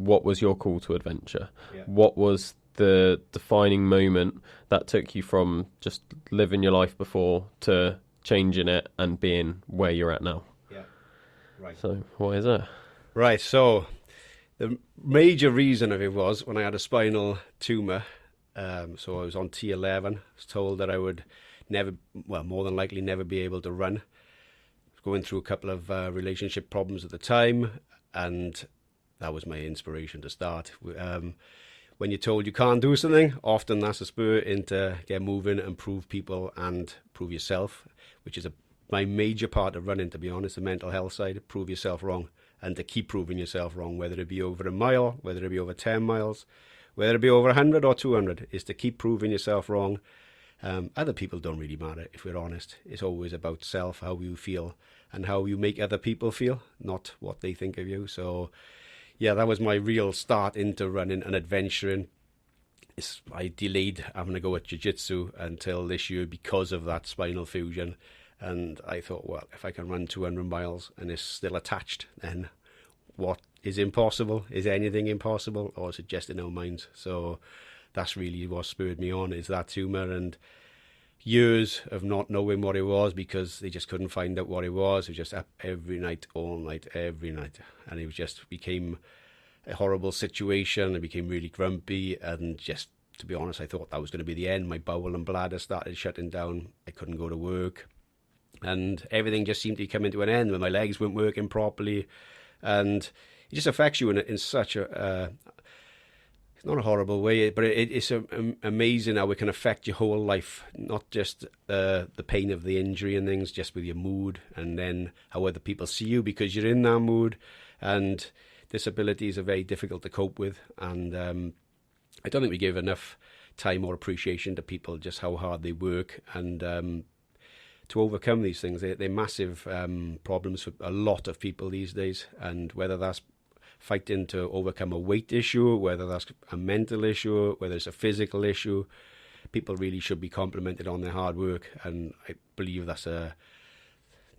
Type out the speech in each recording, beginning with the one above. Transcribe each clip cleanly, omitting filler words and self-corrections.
what was your call to adventure? Yeah. What was the defining moment that took you from just living your life before to changing it and being where you're at now? Yeah. Right. So why is that? Right. So the major reason of it was when I had a spinal tumour. So I was on T11. I was told that I would more than likely never be able to run. I was going through a couple of relationship problems at the time, and that was my inspiration to start. When you're told you can't do something, often that's a spur into get moving and prove people and prove yourself, which is my major part of running, to be honest, the mental health side. Prove yourself wrong, and to keep proving yourself wrong, whether it be over a mile, whether it be over 10 miles, whether it be over 100 or 200, is to keep proving yourself wrong. Other people don't really matter, if we're honest. It's always about self, how you feel, and how you make other people feel, not what they think of you. So yeah, that was my real start into running and adventuring. I delayed having to go at jiu-jitsu until this year because of that spinal fusion. And I thought, well, if I can run 200 miles and it's still attached, then what is impossible? Is anything impossible, or is it just in our minds? So that's really what spurred me on, is that tumour, and years of not knowing what it was because they just couldn't find out what it was. It was just up every night, all night, every night. And it was just became a horrible situation. I became really grumpy, and just, to be honest, I thought that was going to be the end. My bowel and bladder started shutting down. I couldn't go to work. And everything just seemed to be coming to an end when my legs weren't working properly. And it just affects you in such a... it's not a horrible way, but it's amazing how it can affect your whole life, not just the pain of the injury and things, just with your mood, and then how other people see you because you're in that mood. And disabilities are very difficult to cope with, and I don't think we give enough time or appreciation to people, just how hard they work, and to overcome these things. They're massive problems for a lot of people these days, and whether that's fighting to overcome a weight issue, whether that's a mental issue, whether it's a physical issue, people really should be complimented on their hard work, and I believe that's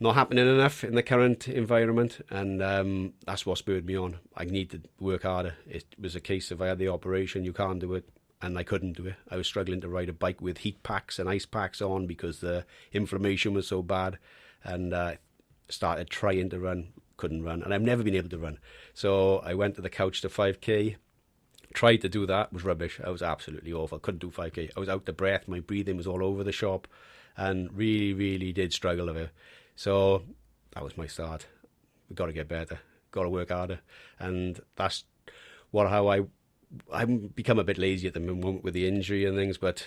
not happening enough in the current environment, and that's what spurred me on. I need to work harder. It was a case of I had the operation, you can't do it, and I couldn't do it. I was struggling to ride a bike with heat packs and ice packs on because the inflammation was so bad, and started trying to run, couldn't run, and I've never been able to run. So I went to the couch to 5k, tried to do that, was rubbish. I was absolutely awful, couldn't do 5k. I was out of breath, my breathing was all over the shop, and really did struggle with it. So that was my start. We've got to get better, got to work harder, and that's how I've become a bit lazy at the moment with the injury and things, but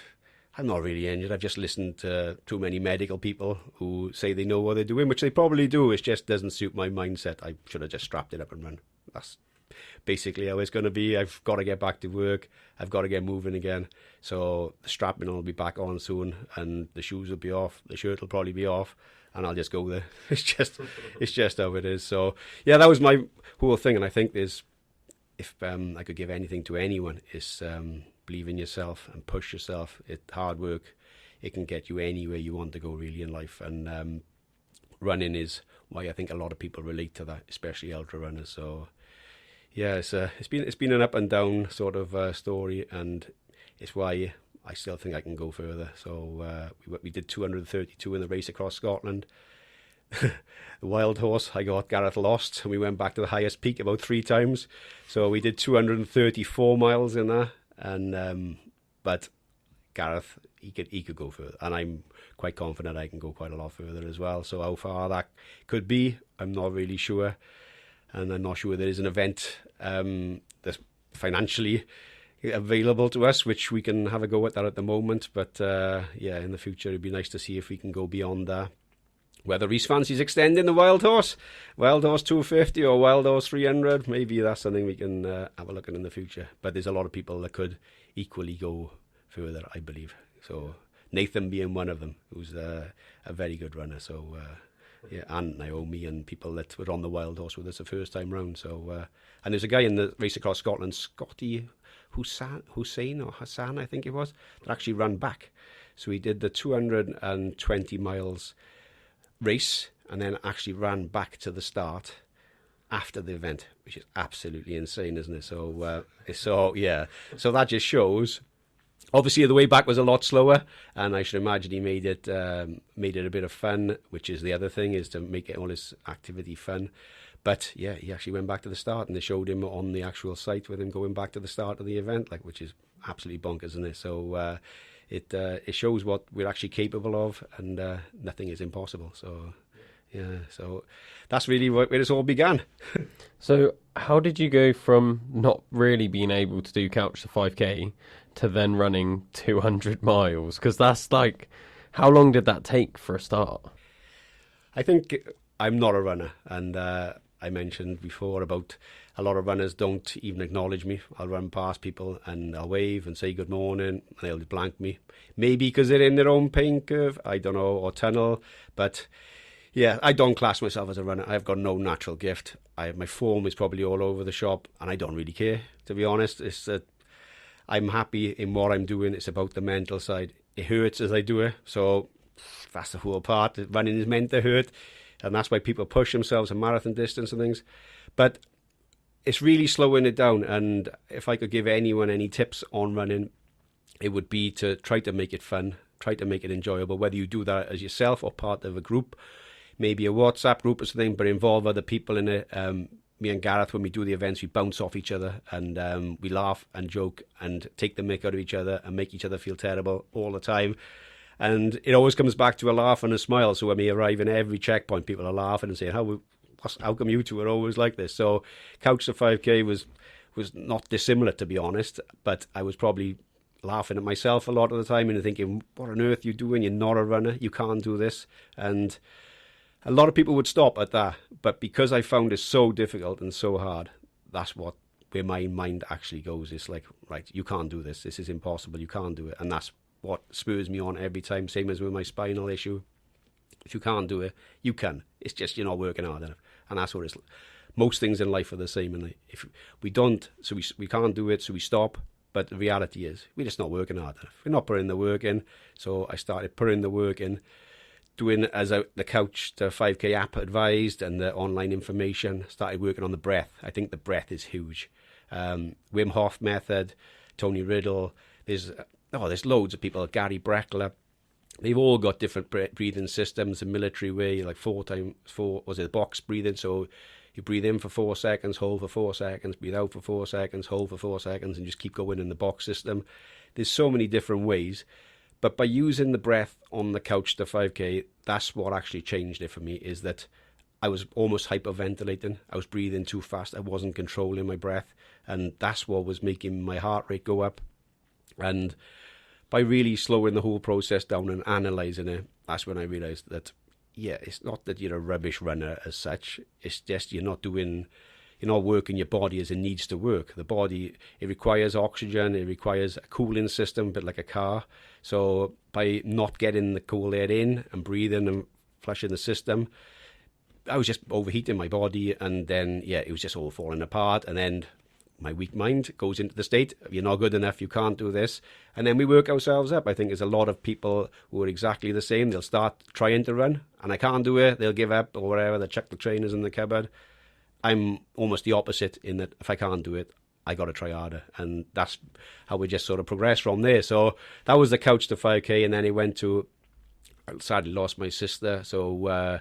I'm not really injured. I've just listened to too many medical people who say they know what they're doing, which they probably do. It just doesn't suit my mindset. I should have just strapped it up and run. That's basically how it's going to be. I've got to get back to work. I've got to get moving again. So the strapping will be back on soon, and the shoes will be off. The shirt will probably be off, and I'll just go there. It's just how it is. So yeah, that was my whole thing. And I think if I could give anything to anyone, is believe in yourself and push yourself. Hard work, it can get you anywhere you want to go really in life, and running is why I think a lot of people relate to that, especially ultra runners. So yeah, it's been an up and down sort of story, and it's why I still think I can go further. So we did 232 in the race across Scotland. The wild horse, I got Gareth lost, and we went back to the highest peak about 3 times. So we did 234 miles in that, and but Gareth, he could go further, and I'm quite confident I can go quite a lot further as well. So how far that could be, I'm not really sure, and I'm not sure there is an event that's financially available to us which we can have a go at that at the moment. But yeah, in the future it'd be nice to see if we can go beyond that. Whether Reese fancies extending the Wild Horse 250 or Wild Horse 300, maybe that's something we can have a look at in the future. But there's a lot of people that could equally go further, I believe. So Nathan being one of them, who's a very good runner. So yeah, and Naomi and people that were on the Wild Horse with us the first time round. So and there's a guy in the race across Scotland, Scotty Hussein or Hassan, I think it was, that actually ran back. So he did the 220 miles race and then actually ran back to the start after the event, which is absolutely insane, isn't it? So yeah. So that just shows. Obviously, the way back was a lot slower, and I should imagine he made it a bit of fun, which is the other thing, is to make all this activity fun. But yeah, he actually went back to the start, and they showed him on the actual site with him going back to the start of the event, like, which is absolutely bonkers, isn't it? So it shows what we're actually capable of, and nothing is impossible. So yeah, so that's really where this all began. So how did you go from not really being able to do couch to 5K to then running 200 miles? Because that's like, how long did that take for a start? I think I'm not a runner, and I mentioned before about a lot of runners don't even acknowledge me. I'll run past people and I'll wave and say good morning, and they'll blank me. Maybe because they're in their own pain curve, I don't know, or tunnel. But yeah, I don't class myself as a runner. I've got no natural gift. My form is probably all over the shop, and I don't really care, to be honest. It's that I'm happy in what I'm doing. It's about the mental side. It hurts as I do it, so that's the whole part. Running is meant to hurt, and that's why people push themselves a marathon distance and things. But it's really slowing it down, and if I could give anyone any tips on running, it would be to try to make it fun, try to make it enjoyable, whether you do that as yourself or part of a group, maybe a WhatsApp group or something, but involve other people in it. Me and Gareth, when we do the events, we bounce off each other, and we laugh and joke and take the mick out of each other and make each other feel terrible all the time. And it always comes back to a laugh and a smile. So when we arrive in every checkpoint, people are laughing and saying, how come you two are always like this? So Couch to 5K was not dissimilar, to be honest, but I was probably laughing at myself a lot of the time and thinking, what on earth are you doing? You're not a runner. You can't do this. And a lot of people would stop at that. But because I found it so difficult and so hard, that's where my mind actually goes. It's like, right, you can't do this. This is impossible. You can't do it. And that's what spurs me on every time, same as with my spinal issue. If you can't do it, you can. It's just you're not working hard enough. And that's what it's. Most things in life are the same. And if we don't, so we can't do it, so we stop. But the reality is, we're just not working hard enough. We're not putting the work in. So I started putting the work in, doing as the Couch to 5K app advised and the online information. Started working on the breath. I think the breath is huge. Wim Hof method, Tony Riddle. There's loads of people. Gary Breckler. They've all got different breathing systems. The military way, like 4 times 4, was it box breathing? So you breathe in for 4 seconds, hold for 4 seconds, breathe out for 4 seconds, hold for 4 seconds, and just keep going in the box system. There's so many different ways. But by using the breath on the Couch to 5K, that's what actually changed it for me, is that I was almost hyperventilating. I was breathing too fast. I wasn't controlling my breath. And that's what was making my heart rate go up. And by really slowing the whole process down and analysing it, that's when I realised that, yeah, it's not that you're a rubbish runner as such. It's just you're not working your body as it needs to work. The body, it requires oxygen, it requires a cooling system, a bit like a car. So by not getting the cool air in and breathing and flushing the system, I was just overheating my body, and then, yeah, it was just all falling apart. And then my weak mind goes into the state, you're not good enough, you can't do this. And then we work ourselves up. I think there's a lot of people who are exactly the same. They'll start trying to run, and I can't do it. They'll give up or whatever. They'll chuck the trainers in the cupboard. I'm almost the opposite, in that if I can't do it, I got to try harder. And that's how we just sort of progress from there. So that was the Couch to 5K. And then it went to, I sadly lost my sister. So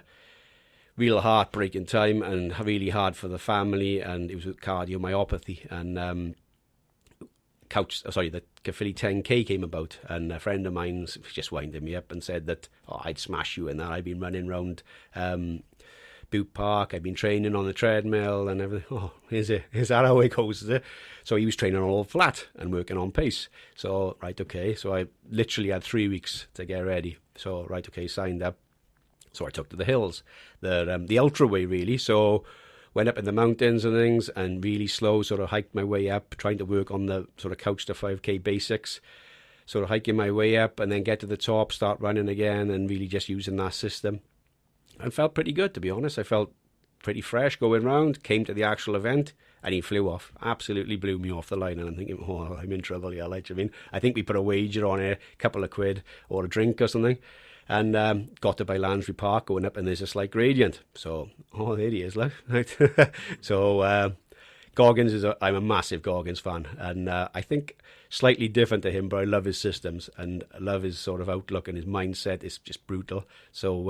real heartbreaking time, and really hard for the family. And it was with cardiomyopathy. And the Caerphilly 10K came about. And a friend of mine just winded me up and said that, I'd smash you in that. I'd been running around Boot Park, I've been training on the treadmill and everything. Is that how it goes, is it? So he was training all flat and working on pace. So, right, okay. So I literally had 3 weeks to get ready. So, right, okay, signed up. So I took to the hills, the ultra way, really. So went up in the mountains and things, and really slow, sort of hiked my way up, trying to work on the sort of Couch to 5K basics. Sort of hiking my way up, and then get to the top, start running again, and really just using that system. And felt pretty good, to be honest. I felt pretty fresh going round, came to the actual event, and he flew off. Absolutely blew me off the line. And I'm thinking, I'm in trouble here. I think we put a wager on it, a couple of quid or a drink or something. And got to by Lansbury Park going up, and there's a slight gradient. So, there he is, look. So, Goggins I'm a massive Goggins fan, and I think slightly different to him, but I love his systems and I love his sort of outlook, and his mindset is just brutal. So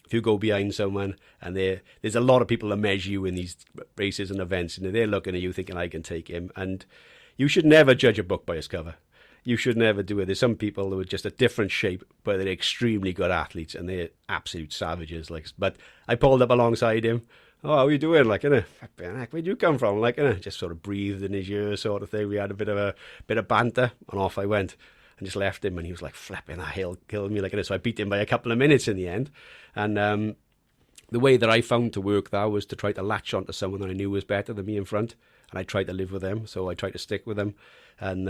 if you go behind someone, and there's a lot of people that measure you in these races and events, and they're looking at you thinking, I can take him. And you should never judge a book by its cover. You should never do it. There's some people who are just a different shape, but they're extremely good athletes, and they're absolute savages. But I pulled up alongside him. Oh, how are you doing? Like, where'd you come from? Like, just sort of breathed in his ear, sort of thing. We had a bit of banter, and off I went, and just left him. And he was like, flipping, that hill killed me, so I beat him by a couple of minutes in the end. And the way that I found to work that was to try to latch onto someone that I knew was better than me in front, and I tried to live with them. So I tried to stick with them, and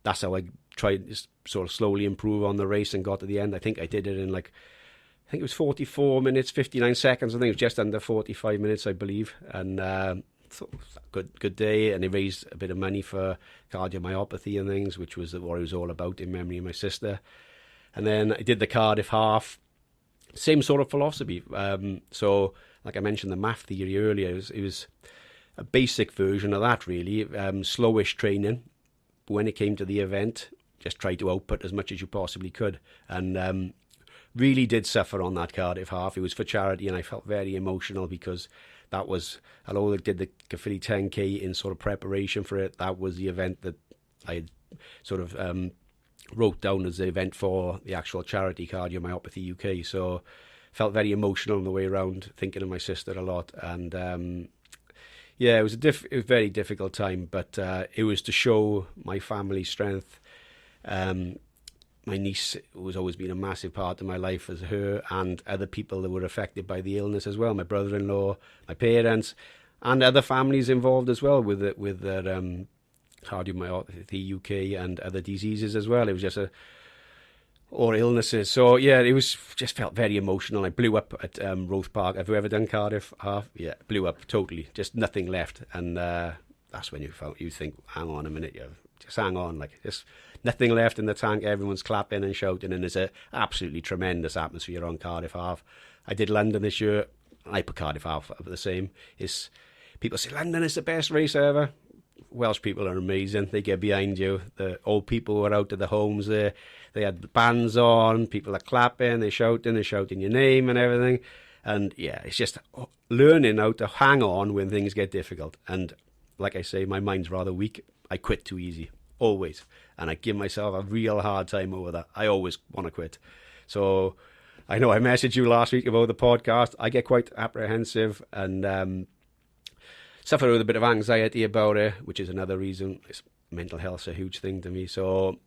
that's how I tried to sort of slowly improve on the race and got to the end. I think I did it in I think it was 44 minutes, 59 seconds. I think it was just under 45 minutes, I believe. And thought it was a good day. And they raised a bit of money for cardiomyopathy and things, which was what it was all about, in memory of my sister. And then I did the Cardiff half. Same sort of philosophy. So, like I mentioned, the math theory earlier, it was a basic version of that, really. Slowish training. When it came to the event, just try to output as much as you possibly could. And really did suffer on that Cardiff half. It was for charity, and I felt very emotional because that was, although I did the Caerphilly 10K in sort of preparation for it, that was the event that I had sort of wrote down as the event for the actual charity Cardiomyopathy UK. So felt very emotional on the way around, thinking of my sister a lot. And it was a very difficult time, but it was to show my family's strength. My niece was always been a massive part of my life, as her and other people that were affected by the illness as well. My brother-in-law, my parents, and other families involved as well with their cardiomyopathy UK and other diseases as well. It was just or illnesses. So yeah, it was just felt very emotional. I blew up at Roath Park. Have you ever done Cardiff half? Yeah, blew up totally. Just nothing left, and that's when you think, hang on a minute, just hang on, just nothing left in the tank. Everyone's clapping and shouting, and there's a absolutely tremendous atmosphere on Cardiff half. I did London this year. I put Cardiff half up the same. People say London is the best race ever. Welsh people are amazing. They get behind you. The old people were out at the homes there. They had bands on. People are clapping. They're shouting your name and everything. And yeah, it's just learning how to hang on when things get difficult. And like I say, my mind's rather weak. I quit too easy, always. And I give myself a real hard time over that. I always want to quit. So I know I messaged you last week about the podcast. I get quite apprehensive and suffer with a bit of anxiety about it, which is another reason. Mental health's a huge thing to me. So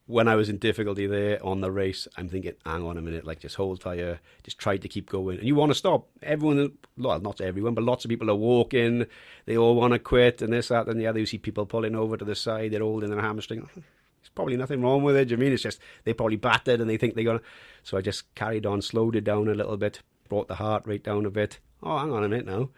when I was in difficulty there on the race, I'm thinking, hang on a minute, just hold fire, just try to keep going. And you want to stop. Everyone, well, not everyone, but lots of people are walking. They all want to quit and this, that, and the other. You see people pulling over to the side. They're holding their hamstring. There's probably nothing wrong with it. Do you mean? It's just they're probably battered and they think they're going to. So I just carried on, slowed it down a little bit, brought the heart rate down a bit. Oh, hang on a minute now.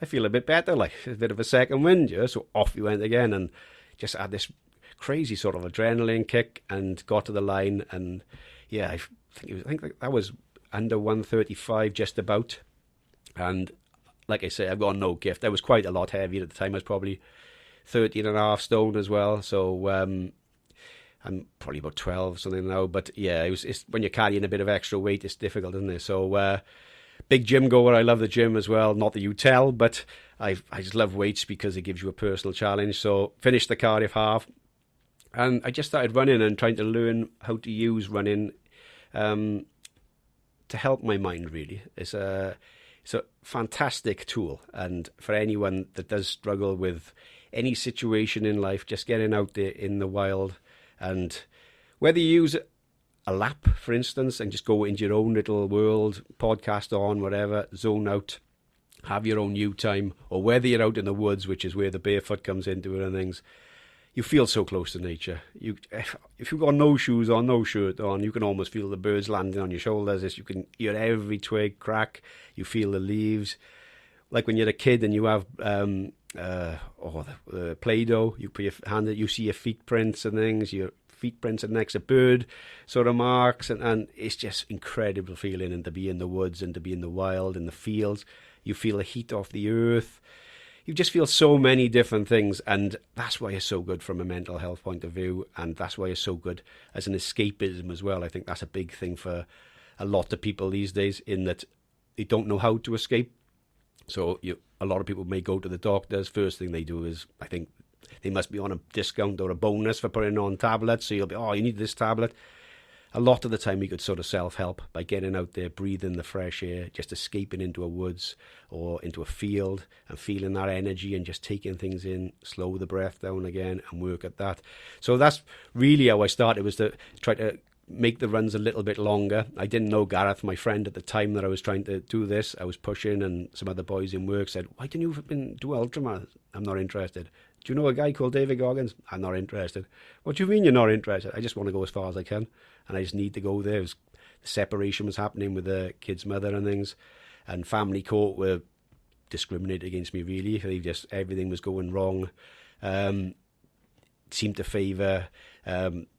I feel a bit better, a bit of a second wind. Yeah? So off we went again and just had this crazy sort of adrenaline kick and got to the line. And yeah, I think that was under 135 just about. And like I say, I've got no gift. I was quite a lot heavier at the time. I was probably 13.5 stone as well. So I'm probably about 12 something now. But yeah, it's when you're carrying a bit of extra weight, it's difficult, isn't it? So big gym goer. I love the gym as well. Not that you tell, but I just love weights because it gives you a personal challenge. So finished the Cardiff half. And I just started running and trying to learn how to use running to help my mind, really. It's a fantastic tool. And for anyone that does struggle with any situation in life, just getting out there in the wild. And whether you use a lap, for instance, and just go into your own little world, podcast on, whatever, zone out, have your own you time, or whether you're out in the woods, which is where the barefoot comes into it and things, you feel so close to nature. If you've got no shoes on, no shirt on, you can almost feel the birds landing on your shoulders. You can hear every twig crack. You feel the leaves. Like when you're a kid and you have the Play-Doh, you put your hand, you see your feet prints and things. You feet prints and next to bird sort of marks, and it's just incredible feeling, and to be in the woods and to be in the wild, in the fields. You feel the heat off the earth. You just feel so many different things, and that's why it's so good from a mental health point of view, and that's why it's so good as an escapism as well. I think that's a big thing for a lot of people these days, in that they don't know how to escape. So a lot of people may go to the doctors. First thing they do is, I think, they must be on a discount or a bonus for putting on tablets. So you'll be, oh, you need this tablet. A lot of the time you could sort of self-help by getting out there, breathing the fresh air, just escaping into a woods or into a field and feeling that energy and just taking things in, slow the breath down again and work at that. So that's really how I started, was to try to make the runs a little bit longer. I didn't know Gareth, my friend at the time that I was trying to do this. I was pushing, and some other boys in work said, why don't you do ultramarathons? I'm not interested. Do you know a guy called David Goggins? I'm not interested. What do you mean you're not interested? I just want to go as far as I can, and I just need to go there. The separation was happening with the kid's mother and things, and family court were discriminated against me, really. Everything was going wrong. Seemed to favour,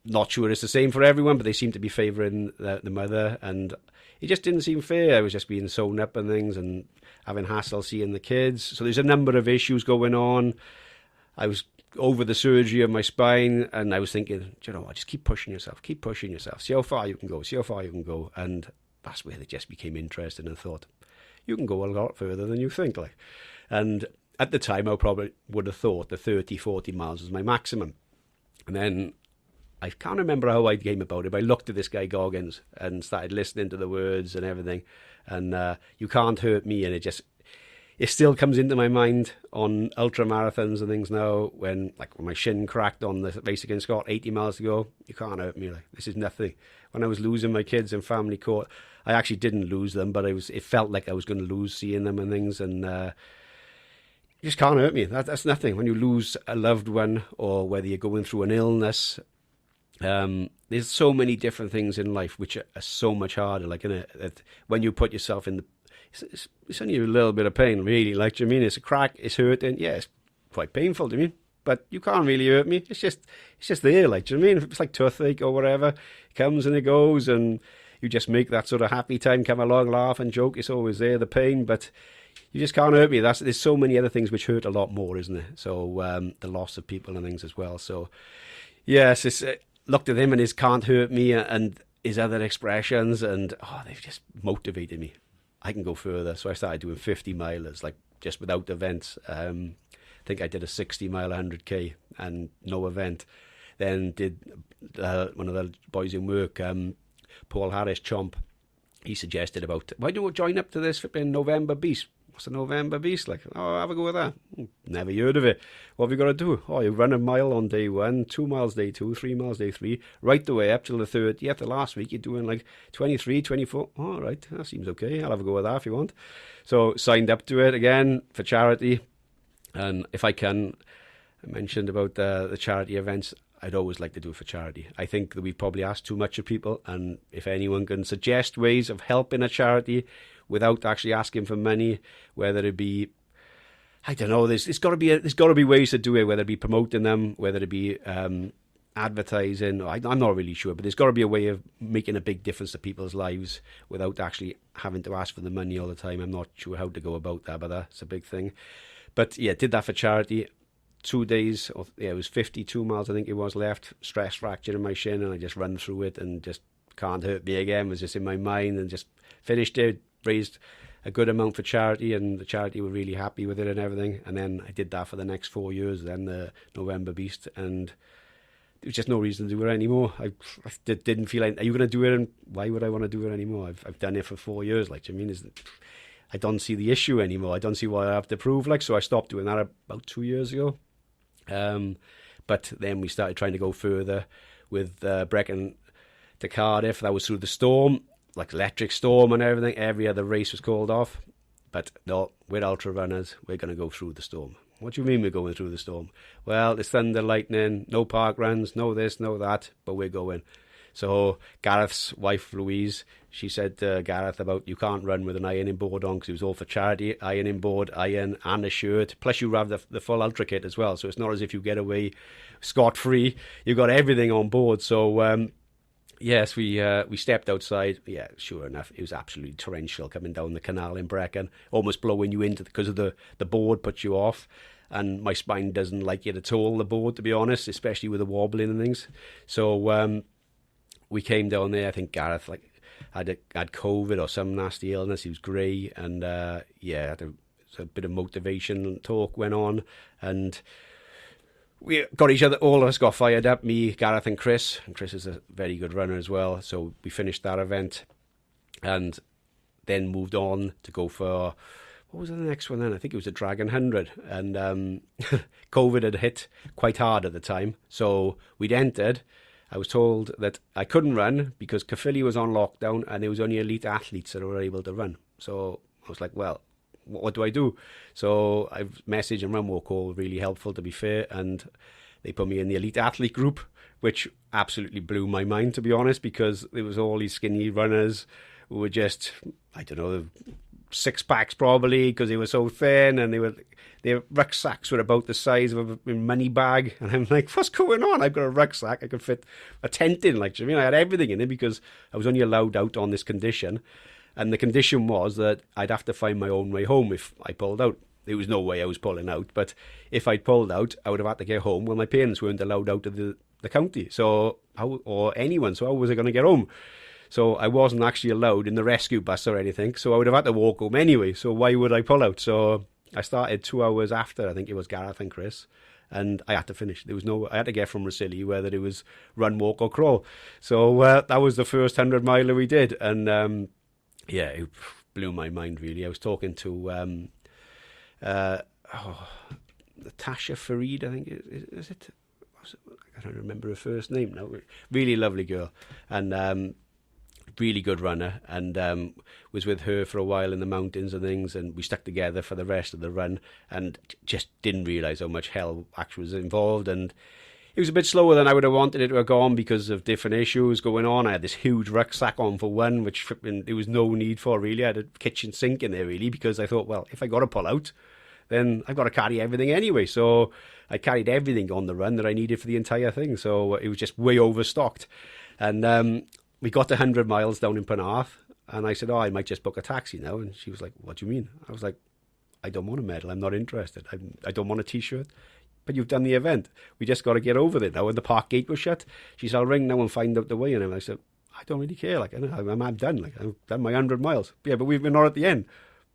not sure it's the same for everyone, but they seemed to be favouring the mother, and it just didn't seem fair. I was just being sewn up and things and having hassle seeing the kids. So there's a number of issues going on. I was over the surgery of my spine, and I was thinking, you know what, just keep pushing yourself, see how far you can go, and that's where they just became interested and thought, you can go a lot further than you think. And at the time, I probably would have thought the 30, 40 miles was my maximum. And then I can't remember how I came about it, but I looked at this guy Goggins and started listening to the words and everything, and you can't hurt me, and it still comes into my mind on ultra marathons and things now, when my shin cracked on the race against Scott 80 miles to go. You can't hurt me. This is nothing. When I was losing my kids in family court, I actually didn't lose them, but it felt like I was going to lose seeing them and things, and you just can't hurt me. That's nothing. When you lose a loved one, or whether you're going through an illness, there's so many different things in life which are so much harder. When you put yourself in the, it's only a little bit of pain, really. Do you mean? It's a crack, it's hurting. Yeah, it's quite painful to me, but you can't really hurt me. It's just there. Do you mean? It's like toothache or whatever. It comes and it goes, and you just make that sort of happy time come along, laugh and joke. It's always there, the pain, but you just can't hurt me. There's so many other things which hurt a lot more, isn't there? So the loss of people and things as well. So yes, looked at him and his can't hurt me and his other expressions, and they've just motivated me. I can go further. So I started doing 50 milers, just without events. I think I did a 60 mile 100k and no event. Then did one of the boys in work, Paul Harris, Chomp. He suggested about, why don't we join up to this flipping November Beast? What's a November Beast? Have a go with that. Never heard of it. What have you got to do? You run a mile on day 1, 2 miles day 2, 3 miles day 3, right the way up till the 30th. The last week you're doing 23, 24. All right, that seems okay. I'll have a go with that if you want. So signed up to it again for charity. And if I can, I mentioned about the charity events. I'd always like to do it for charity. I think that we've probably asked too much of people, and if anyone can suggest ways of helping a charity without actually asking for money, whether it be, I don't know, there's got to be ways to do it, whether it be promoting them, whether it be advertising. I'm not really sure, but there's got to be a way of making a big difference to people's lives without actually having to ask for the money all the time. I'm not sure how to go about that, but that's a big thing. But yeah, did that for charity. 2 days, it was 52 miles I think it was left, stress fracture in my shin, and I just run through it and just can't hurt me again. It was just in my mind, and just finished it, raised a good amount for charity, and the charity were really happy with it and everything. And then I did that for the next 4 years, then the November Beast, and there was just no reason to do it anymore. I didn't feel like, are you going to do it, and why would I want to do it anymore? I've done it for 4 years. I don't see the issue anymore. I don't see what I have to prove. So I stopped doing that about 2 years ago. But then we started trying to go further with Brecon to Cardiff. That was through the storm, electric storm and everything. Every other race was called off. But no, we're ultra runners. We're going to go through the storm. What do you mean we're going through the storm? Well, there's thunder, lightning, no park runs, no this, no that, but we're going. So Gareth's wife, Louise, she said to Gareth about you can't run with an ironing board on because it was all for charity, ironing board, iron and a shirt. Plus you have the full ultra kit as well. So it's not as if you get away scot-free. You've got everything on board. So yes, we stepped outside. Yeah, sure enough, it was absolutely torrential coming down the canal in Brecon, almost blowing you into because of the board puts you off. And my spine doesn't like it at all, the board, to be honest, especially with the wobbling and things. So we came down there. I think Gareth had COVID or some nasty illness. He was grey, and yeah, a bit of motivation talk went on, and we got each other. All of us got fired up. Me, Gareth, and Chris. And Chris is a very good runner as well. So we finished that event, and then moved on to go for. What was the next one then? I think it was a Dragon 100. And COVID had hit quite hard at the time. So we'd entered. I was told that I couldn't run because Caerphilly was on lockdown and there was only elite athletes that were able to run. So I was like, well, what do I do? So I messaged and Run Walk All, really helpful to be fair. And they put me in the elite athlete group, which absolutely blew my mind, to be honest, because there was all these skinny runners who were just, I don't know, six packs probably because they were so thin, and their rucksacks were about the size of a money bag, and I'm like, what's going on? I've got a rucksack I could fit a tent in, like, I mean, I had everything in it because I was only allowed out on this condition, and the condition was that I'd have to find my own way home if I pulled out. There was no way I was pulling out, but if I'd pulled out, I would have had to get home. Well, my parents weren't allowed out of the county, so or anyone, so how was I going to get home? So I wasn't actually allowed in the rescue bus or anything. So I would have had to walk home anyway. So why would I pull out? So I started 2 hours after, I think it was Gareth and Chris. And I had to finish. I had to get from Rosilly, whether it was run, walk or crawl. So that was the first 100 miler we did. And yeah, it blew my mind really. I was talking to Tasha Farid, I think. Is it? I don't remember her first name now. Really lovely girl. And really good runner, and was with her for a while in the mountains and things, and we stuck together for the rest of the run, and just didn't realise how much hell actually was involved. And it was a bit slower than I would have wanted it to have gone because of different issues going on. I had this huge rucksack on for one, which there was no need for really. I had a kitchen sink in there really, because I thought, well, if I got to pull out, then I've got to carry everything anyway. So I carried everything on the run that I needed for the entire thing. So it was just way overstocked. And we got to 100 miles down in Penarth, and I said, I might just book a taxi now. And she was like, what do you mean? I was like, I don't want a medal. I'm not interested. I don't want a T-shirt. But you've done the event. We just got to get over there now. And the park gate was shut. She said, I'll ring now and find out the way. And I said, I don't really care. Like, I'm done. Like, I've done my 100 miles. Yeah, but we're not at the end.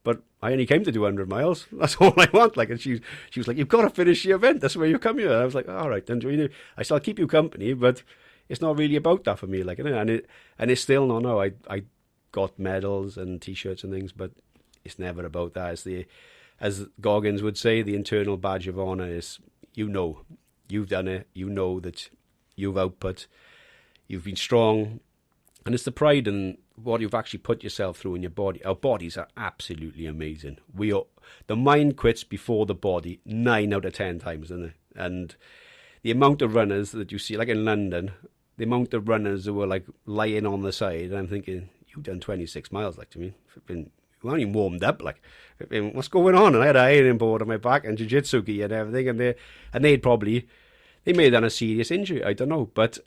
But I only came to do 100 miles. That's all I want. Like, and she was like, you've got to finish the event. That's where you come here. And I was like, all right, then I still keep you company, but it's not really about that for me, like, and it's still not. No, I got medals and T-shirts and things, but it's never about that. It's as Goggins would say, the internal badge of honour is, you've done it, that you've output, you've been strong, and it's the pride in what you've actually put yourself through in your body. Our bodies are absolutely amazing. The mind quits before the body 9 out of 10 times, doesn't it? And the amount of runners that you see, like in London, the amount of runners who were like lying on the side, and I'm thinking, you've done 26 miles, like, to me. You weren't even warmed up, like, what's going on? And I had an ironing board on my back and jiu-jitsu gi and everything, and they may have done a serious injury, I don't know, but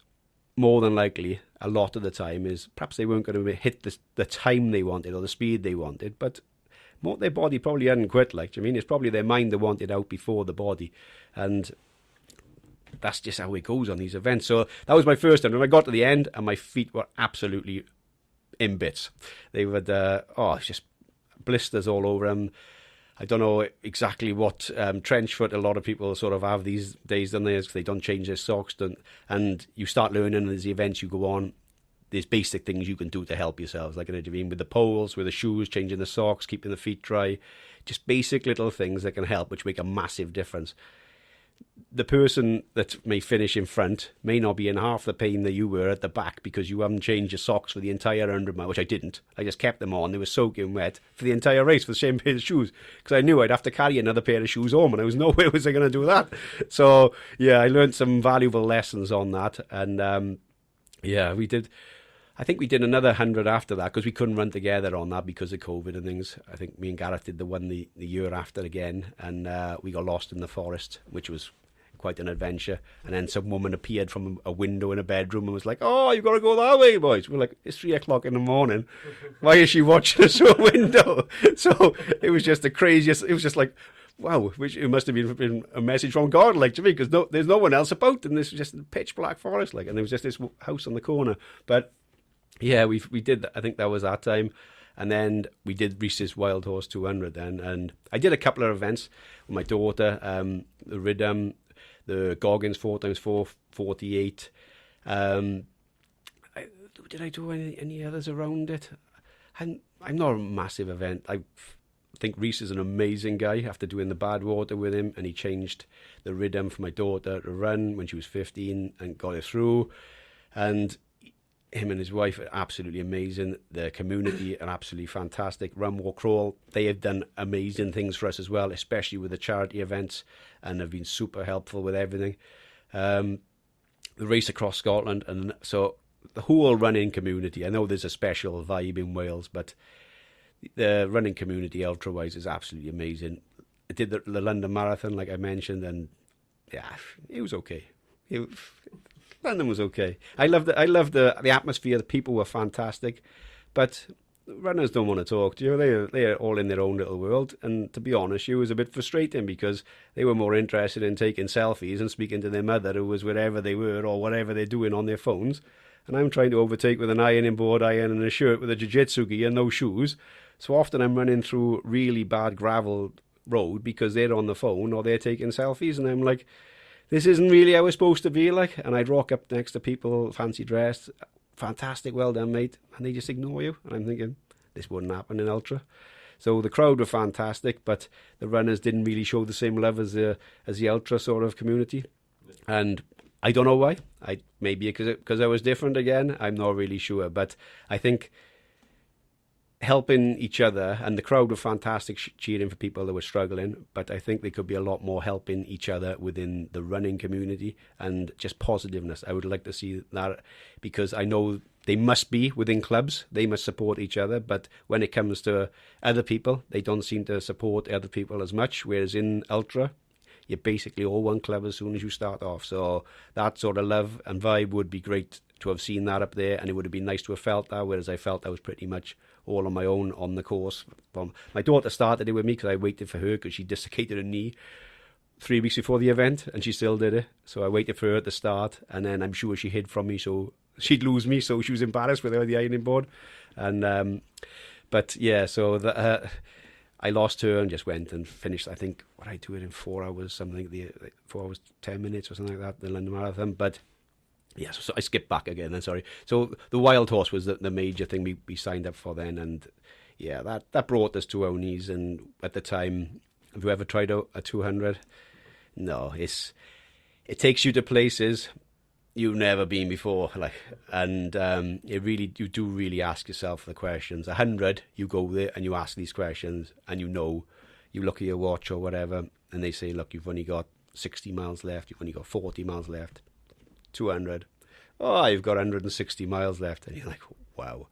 more than likely, a lot of the time is perhaps they weren't going to hit the time they wanted or the speed they wanted, but their body probably hadn't quit, like, I mean, it's probably their mind that wanted out before the body, and that's just how it goes on these events. So that was my first one. When I got to the end, and my feet were absolutely in bits. They were just blisters all over them. I don't know exactly what trench foot a lot of people sort of have these days, don't they? Because they don't change their socks. And you start learning as the events you go on, there's basic things you can do to help yourselves. Like, with the poles, with the shoes, changing the socks, keeping the feet dry. Just basic little things that can help, which make a massive difference. The person that may finish in front may not be in half the pain that you were at the back because you haven't changed your socks for the entire 100 miles, which I didn't. I just kept them on. They were soaking wet for the entire race for the same pair of shoes because I knew I'd have to carry another pair of shoes home, and I was nowhere was I going to do that. So, yeah, I learned some valuable lessons on that, and Yeah, we did. I think we did another 100 after that because we couldn't run together on that because of COVID and things. I think me and Gareth did the one the year after again, and we got lost in the forest, which was quite an adventure. And then some woman appeared from a window in a bedroom and was like, "Oh, you've got to go that way, boys." We're like, "It's 3 o'clock in the morning. Why is she watching us through a window?" So it was just the craziest. It was just like, wow, which it must have been a message from God, like, to me, because there's no one else about, and this was just a pitch black forest, like, and there was just this house on the corner. But yeah, we did. I think that was our time, and then we did Reese's Wild Horse 200 then, and I did a couple of events with my daughter, the Ridham, the Goggins 4x4 48. Did I do any others around it? I'm not a massive event. I think Reese is an amazing guy after doing the Badwater with him, and he changed the Ridham for my daughter to run when she was 15 and got it through. And him and his wife are absolutely amazing. The community are absolutely fantastic. Run, Walk, Crawl, they have done amazing things for us as well, especially with the charity events, and have been super helpful with everything. The race across Scotland, and so the whole running community. I know there's a special vibe in Wales, but the running community ultra-wise is absolutely amazing. I did the London Marathon, like I mentioned, and yeah, it was okay. London was okay. I loved the atmosphere. The people were fantastic, but runners don't want to talk to you. They're all in their own little world. And to be honest, it was a bit frustrating because they were more interested in taking selfies and speaking to their mother, who was wherever they were or whatever they're doing on their phones. And I'm trying to overtake with an ironing board iron and a shirt with a jiu-jitsu gi and no shoes. So often I'm running through really bad gravel road because they're on the phone or they're taking selfies, and I'm like, this isn't really how it's supposed to be, like. And I'd rock up next to people, fancy dressed, fantastic, well done, mate, and they just ignore you. And I'm thinking, this wouldn't happen in ultra. So the crowd were fantastic, but the runners didn't really show the same love as the ultra sort of community. And I don't know why. Maybe because I was different again. I'm not really sure, but I think helping each other, and the crowd were fantastic cheering for people that were struggling, but I think there could be a lot more helping each other within the running community and just positiveness. I would like to see that, because I know they must be within clubs, they must support each other, but when it comes to other people, they don't seem to support other people as much, whereas in ultra, you're basically all one club as soon as you start off. So that sort of love and vibe would be great to have seen that up there, and it would have been nice to have felt that, whereas I felt I was pretty much all on my own on the course. My daughter started it with me because I waited for her, because she dislocated her knee 3 weeks before the event and she still did it. So I waited for her at the start, and then I'm sure she hid from me so she'd lose me, so she was embarrassed with her at the ironing board. And but yeah, so I lost her and just went and finished. I think what I do it in 4 hours, something, 4 hours 10 minutes or something like that, the London Marathon. But yeah, so I skipped back again then, sorry. So the Wild Horse was the major thing we signed up for then, and yeah, that brought us to our knees. And at the time, have you ever tried a 200? No, it takes you to places you've never been before, like, and you do really ask yourself the questions. 100, you go there and you ask these questions, and you look at your watch or whatever, and they say, look, you've only got 60 miles left, you've only got 40 miles left. 200, oh, you've got 160 miles left, and you're like, wow.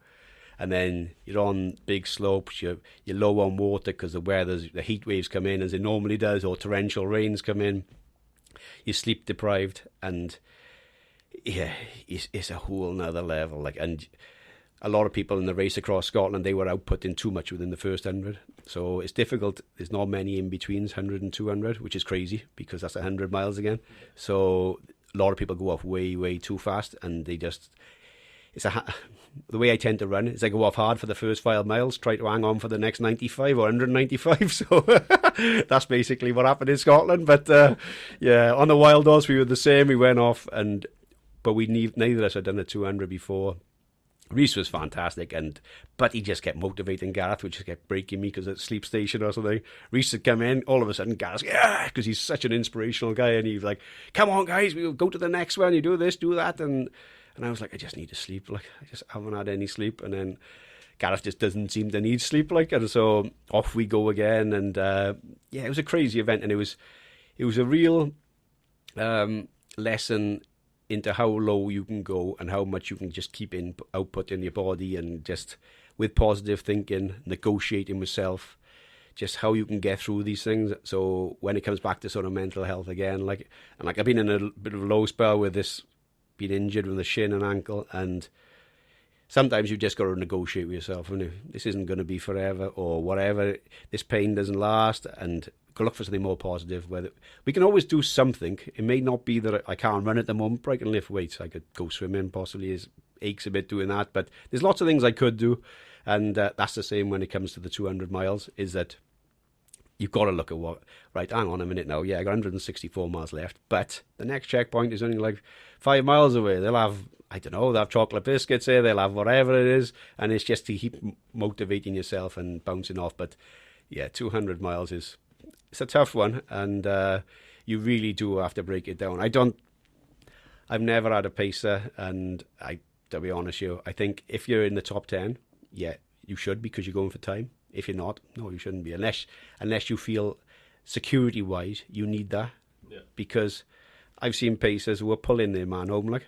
And then you're on big slopes, you're low on water because the heat waves come in as it normally does, or torrential rains come in. You're sleep deprived, and yeah, it's a whole nother level. Like, and a lot of people in the race across Scotland, they were outputting too much within the first 100. So it's difficult. There's not many in betweens 100 and 200, which is crazy because that's 100 miles again. So a lot of people go off way, way too fast, and they just, the way I tend to run is I go off hard for the first 5 miles, try to hang on for the next 95 or 195. So that's basically what happened in Scotland. But yeah, on the Wild Horse, we were the same. We went off, but neither of us had done a 200 before. Reese was fantastic, but he just kept motivating Gareth, which just kept breaking me because at sleep station or something. Reese had come in, all of a sudden Gareth, yeah, because he's such an inspirational guy, and he's like, come on guys, we'll go to the next one, you do this, do that, and I was like, I just need to sleep, like, I just haven't had any sleep. And then Gareth just doesn't seem to need sleep, like, and so off we go again. And yeah, it was a crazy event, and it was a real lesson into how low you can go and how much you can just keep in output in your body, and just with positive thinking, negotiating with self, just how you can get through these things. So when it comes back to sort of mental health again, like I've been in a bit of a low spell with this, being injured with the shin and ankle, and sometimes you just got to negotiate with yourself, and this isn't going to be forever or whatever. This pain doesn't last, and go look for something more positive. Whether we can always do something. It may not be that I can't run at the moment, but I can lift weights. I could go swimming, possibly. It aches a bit doing that, but there's lots of things I could do, and that's the same when it comes to the 200 miles. Is that you've got to look at what, right, hang on a minute now. Yeah, I got 164 miles left, but the next checkpoint is only like 5 miles away. They'll have, I don't know, they'll have chocolate biscuits there, they'll have whatever it is, and it's just to keep motivating yourself and bouncing off. But yeah, 200 miles it's a tough one, and you really do have to break it down. I've never had a pacer, and to be honest with you, I think if you're in the top 10, yeah, you should, because you're going for time. If you're not, no, you shouldn't be, unless you feel security-wise you need that. Yeah. Because I've seen pacers who are pulling their man home, like,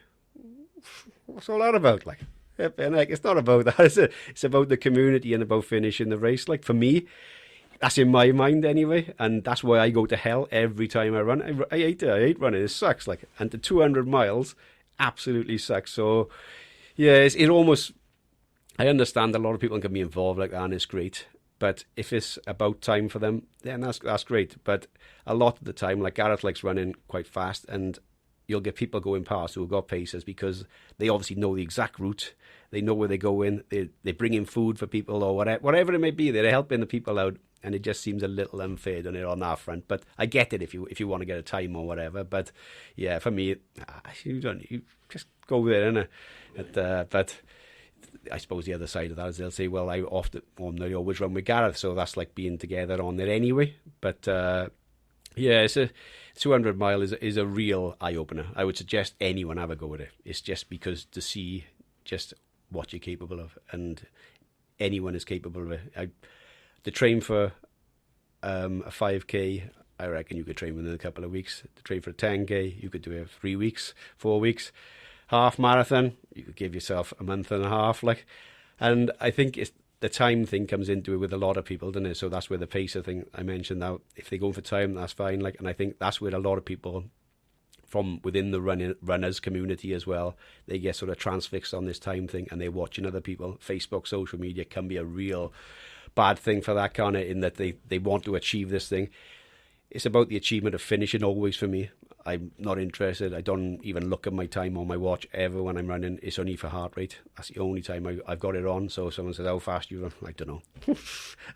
what's all that about? Like, it's not about that, is it? It's about the community and about finishing the race. Like, for me, that's in my mind anyway, and that's why I go to hell every time I run. I hate it. I hate running. It sucks. Like, and the 200 miles absolutely sucks. So, yeah, it almost. I understand a lot of people can be involved like that, and it's great. But if it's about time for them, then that's great. But a lot of the time, like Gareth likes running quite fast, and you'll get people going past who have got pacers because they obviously know the exact route. They know where they go in. They bring in food for people or whatever it may be. They're helping the people out, and it just seems a little unfair on it on that front. But I get it if you want to get a time or whatever. But yeah, for me, you just go there, innit? But I suppose the other side of that is they'll say, well, I always run with Gareth, so that's like being together on there anyway. But yeah, it's a 200 mile is a real eye opener. I would suggest anyone have a go at it. It's just because to see just what you're capable of, and anyone is capable of it. To train for a 5k, I reckon you could train within a couple of weeks. To train for a 10k, you could do it 3 weeks, 4 weeks. Half marathon, you could give yourself a month and a half, like. And I think it's the time thing comes into it with a lot of people, doesn't it? So that's where the pacer thing I mentioned now, if they go for time, that's fine. Like, and I think that's where a lot of people from within the runners community as well, they get sort of transfixed on this time thing, and they're watching other people. Facebook, social media can be a real bad thing for that, kind of, in that they want to achieve this thing. It's about the achievement of finishing always for me. I'm not interested. I don't even look at my time on my watch ever when I'm running. It's only for heart rate. That's the only time I've got it on. So someone says, how fast you run? I don't know.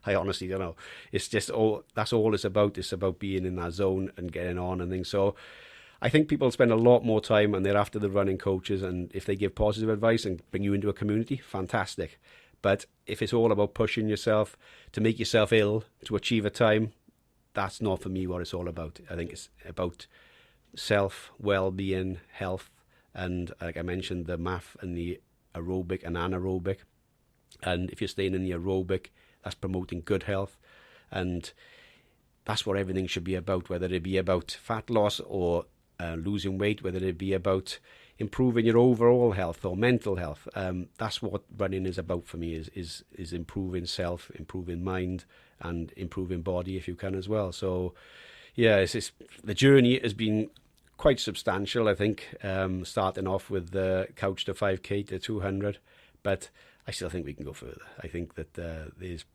I honestly don't know. It's just that's all it's about. It's about being in that zone and getting on and things. So I think people spend a lot more time, and they're after the running coaches, and if they give positive advice and bring you into a community, fantastic. But if it's all about pushing yourself to make yourself ill to achieve a time, that's not for me what it's all about. I think it's about self, well-being, health, and like I mentioned, the math and the aerobic and anaerobic. And if you're staying in the aerobic, that's promoting good health, and that's what everything should be about, whether it be about fat loss or losing weight, whether it be about improving your overall health or mental health. That's what running is about for me, is improving self, improving mind, and improving body if you can as well. So yeah, the journey has been quite substantial, I think, starting off with the couch to 5k to 200, but I still think we can go further. I think that there's,